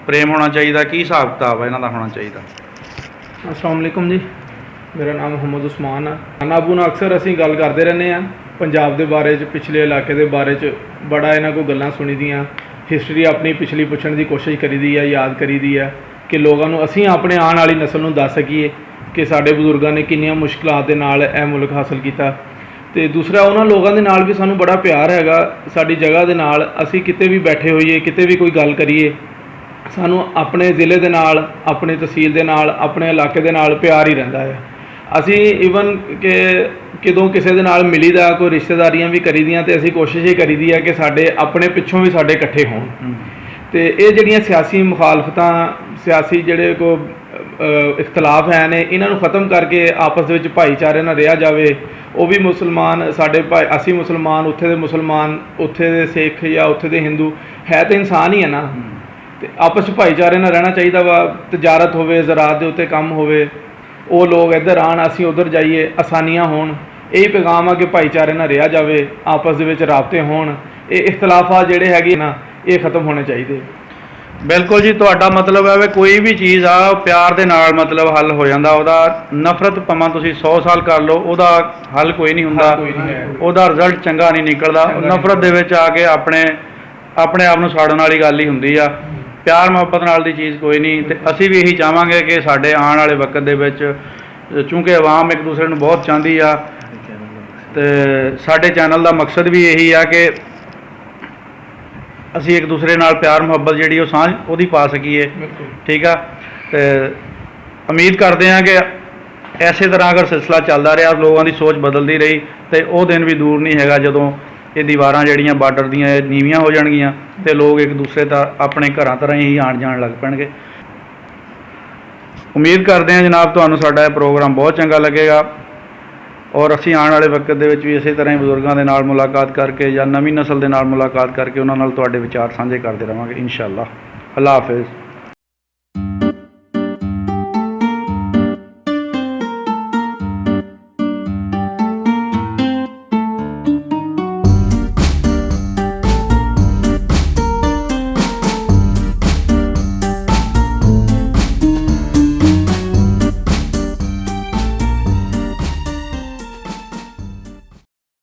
ਪ੍ਰੇਮ ਹੋਣਾ ਚਾਹੀਦਾ, ਕੀ ਹਿਸਾਬ ਕਿਤਾਬ ਹੈ ਇਹਨਾਂ ਦਾ ਹੋਣਾ ਚਾਹੀਦਾ? अस्सलाम वालेकुम जी, मेरा नाम मोहम्मद उस्मान है। नाबू ਨਾਲ ਅਕਸਰ ਅਸੀਂ ਗੱਲ ਕਰਦੇ ਰਹਿੰਦੇ ਹਾਂ ਪੰਜਾਬ ਦੇ ਬਾਰੇ 'ਚ, ਪਿਛਲੇ ਇਲਾਕੇ ਦੇ ਬਾਰੇ 'ਚ ਬੜਾ ਇਹਨਾਂ ਕੋਲ ਗੱਲਾਂ ਸੁਣੀ ਦੀਆਂ, ਹਿਸਟਰੀ ਆਪਣੀ ਪਿਛਲੀ ਪੁੱਛਣ ਦੀ ਕੋਸ਼ਿਸ਼ ਕਰੀਦੀ ਹੈ, ਯਾਦ ਕਰੀਦੀ ਹੈ ਕਿ ਲੋਕਾਂ ਨੂੰ ਅਸੀਂ ਆਪਣੇ ਆਉਣ ਵਾਲੀ ਨਸਲ ਨੂੰ ਦੱਸ ਸਕੀਏ ਕਿ ਸਾਡੇ ਬਜ਼ੁਰਗਾਂ ਨੇ ਕਿੰਨੀਆਂ ਮੁਸ਼ਕਲਾਂ ਦੇ ਨਾਲ ਇਹ ਮੁਲਕ ਹਾਸਲ ਕੀਤਾ। ਤੇ ਦੂਸਰਾ ਉਹਨਾਂ ਲੋਕਾਂ ਦੇ ਨਾਲ ਵੀ ਸਾਨੂੰ ਬੜਾ ਪਿਆਰ ਹੈਗਾ, ਸਾਡੀ ਜਗ੍ਹਾ ਦੇ ਨਾਲ। ਅਸੀਂ ਕਿਤੇ ਵੀ ਬੈਠੇ ਹੋਈਏ, ਕਿਤੇ ਵੀ ਕੋਈ ਗੱਲ ਕਰੀਏ, ਸਾਨੂੰ ਆਪਣੇ ਜ਼ਿਲ੍ਹੇ ਦੇ ਨਾਲ, ਆਪਣੀ ਤਹਿਸੀਲ ਦੇ ਨਾਲ, ਆਪਣੇ ਇਲਾਕੇ ਦੇ ਨਾਲ ਪਿਆਰ ਹੀ ਰਹਿੰਦਾ ਹੈ। ਅਸੀਂ ਈਵਨ ਕਿ ਕਦੋਂ ਕਿਸੇ ਦੇ ਨਾਲ ਮਿਲੀਦਾ, ਕੋਈ ਰਿਸ਼ਤੇਦਾਰੀਆਂ ਵੀ ਕਰੀਦੀਆਂ, ਤੇ ਅਸੀਂ ਕੋਸ਼ਿਸ਼ ਇਹ ਕਰੀਦੀ ਹੈ ਕਿ ਸਾਡੇ ਆਪਣੇ ਪਿੱਛੋਂ ਵੀ ਸਾਡੇ ਇਕੱਠੇ ਹੋਣ। ਤੇ ਇਹ ਜਿਹੜੀਆਂ ਸਿਆਸੀ ਮੁਖਾਲਫਤਾਂ, ਸਿਆਸੀ ਜਿਹੜੇ ਕੋ ਇਖਤਲਾਫ ਹੈ ਨੇ, ਇਹਨਾਂ ਨੂੰ ਖਤਮ ਕਰਕੇ ਆਪਸ ਦੇ ਵਿੱਚ ਭਾਈਚਾਰੇ ਨਾਲ ਰਿਹਾ ਜਾਵੇ। ਉਹ ਵੀ ਮੁਸਲਮਾਨ ਸਾਡੇ ਭਾਈ, ਅਸੀਂ ਮੁਸਲਮਾਨ, ਉੱਥੇ ਦੇ ਮੁਸਲਮਾਨ, ਉੱਥੇ ਦੇ ਸਿੱਖ ਜਾਂ ਉੱਥੇ ਦੇ ਹਿੰਦੂ, ਹੈ ਤਾਂ ਇਨਸਾਨ ਹੀ ਹੈ ਨਾ। ਤੇ ਆਪਸ 'ਚ ਭਾਈਚਾਰੇ ਨਾਲ ਰਹਿਣਾ ਚਾਹੀਦਾ ਵਾ। ਤਜਾਰਤ ਹੋਵੇ, ਜ਼ਰਾਤ ਦੇ ਉੱਤੇ ਕੰਮ ਹੋਵੇ, ਉਹ ਲੋਕ ਇੱਧਰ ਆਉਣ, ਅਸੀਂ ਉੱਧਰ ਜਾਈਏ, ਆਸਾਨੀਆਂ ਹੋਣ। ਇਹੀ ਪੈਗਾਮ ਆ ਕਿ ਭਾਈਚਾਰੇ ਨਾਲ ਰਿਹਾ ਜਾਵੇ, ਆਪਸ ਦੇ ਵਿੱਚ ਰਾਬਤੇ ਹੋਣ। ਇਹ ਇਖਤਲਾਫਾਤ ਜਿਹੜੇ ਹੈਗੇ ਨਾ, ਇਹ ਖਤਮ ਹੋਣੇ ਚਾਹੀਦੇ। ਬਿਲਕੁਲ ਜੀ, ਤੁਹਾਡਾ ਮਤਲਬ ਹੈ ਵੀ ਕੋਈ ਵੀ ਚੀਜ਼ ਆ ਉਹ ਪਿਆਰ ਦੇ ਨਾਲ ਮਤਲਬ ਹੱਲ ਹੋ ਜਾਂਦਾ। ਉਹਦਾ ਨਫ਼ਰਤ ਭਾਵੇਂ ਤੁਸੀਂ 100 ਸਾਲ ਕਰ ਲਓ, ਉਹਦਾ ਹੱਲ ਕੋਈ ਨਹੀਂ ਹੁੰਦਾ, ਉਹਦਾ ਰਿਜ਼ਲਟ ਚੰਗਾ ਨਹੀਂ ਨਿਕਲਦਾ। ਨਫ਼ਰਤ ਦੇ ਵਿੱਚ ਆ ਕੇ ਆਪਣੇ ਆਪ ਨੂੰ ਸਾੜਨ ਵਾਲੀ ਗੱਲ ਹੀ ਹੁੰਦੀ ਆ। ਪਿਆਰ ਮੁਹੱਬਤ ਨਾਲ ਦੀ ਚੀਜ਼ ਕੋਈ ਨਹੀਂ। ਤੇ ਅਸੀਂ ਵੀ ਇਹੀ ਚਾਹਾਂਗੇ ਕਿ ਸਾਡੇ ਆਉਣ ਵਾਲੇ ਵਕਤ ਦੇ ਵਿੱਚ, ਚੂੰਕਿ ਆਵਾਮ ਇੱਕ ਦੂਸਰੇ ਨੂੰ ਬਹੁਤ ਚਾਹੁੰਦੀ ਆ, ਤੇ ਸਾਡੇ ਚੈਨਲ ਦਾ ਮਕਸਦ ਵੀ ਇਹੀ ਆ ਕਿ ਅਸੀਂ ਇੱਕ ਦੂਸਰੇ ਨਾਲ ਪਿਆਰ ਮੁਹੱਬਤ ਜਿਹੜੀ ਉਹ ਸਾਂਝ ਉਹਦੀ ਪਾ ਸਕੀਏ। ਠੀਕ ਆ, ਤੇ ਉਮੀਦ ਕਰਦੇ ਹਾਂ ਕਿ ਐਸੇ ਤਰ੍ਹਾਂ ਅਗਰ ਸਿਲਸਿਲਾ ਚੱਲਦਾ ਰਿਹਾ, ਲੋਕਾਂ ਦੀ ਸੋਚ ਬਦਲਦੀ ਰਹੀ, ਤੇ ਉਹ ਦਿਨ ਵੀ ਦੂਰ ਨਹੀਂ ਹੈਗਾ ਜਦੋਂ ਇਹ ਦੀਵਾਰਾਂ ਜਿਹੜੀਆਂ ਬਾਰਡਰ ਦੀਆਂ ਇਹ ਨੀਵੀਆਂ ਹੋ ਜਾਣਗੀਆਂ ਤੇ ਲੋਕ ਇੱਕ ਦੂਸਰੇ ਦਾ ਆਪਣੇ ਘਰਾਂ ਤਰ੍ਹਾਂ ਹੀ ਆਉਣ ਜਾਣ ਲੱਗ ਪੈਣਗੇ। ਉਮੀਦ ਕਰਦੇ ਹਾਂ ਜਨਾਬ ਤੁਹਾਨੂੰ ਸਾਡਾ ਇਹ ਪ੍ਰੋਗਰਾਮ ਬਹੁਤ ਚੰਗਾ ਲੱਗੇਗਾ, ਔਰ ਅਸੀਂ ਆਉਣ ਵਾਲੇ ਵਕਤ ਦੇ ਵਿੱਚ ਵੀ ਇਸੇ ਤਰ੍ਹਾਂ ਹੀ ਬਜ਼ੁਰਗਾਂ ਦੇ ਨਾਲ ਮੁਲਾਕਾਤ ਕਰਕੇ ਜਾਂ ਨਵੀਂ ਨਸਲ ਦੇ ਨਾਲ ਮੁਲਾਕਾਤ ਕਰਕੇ ਉਹਨਾਂ ਨਾਲ ਤੁਹਾਡੇ ਵਿਚਾਰ ਸਾਂਝੇ ਕਰਦੇ ਰਹਾਂਗੇ ਇਨਸ਼ਾ ਅੱਲਾਹ। ਅੱਲਾ ਹਾਫਿਜ਼।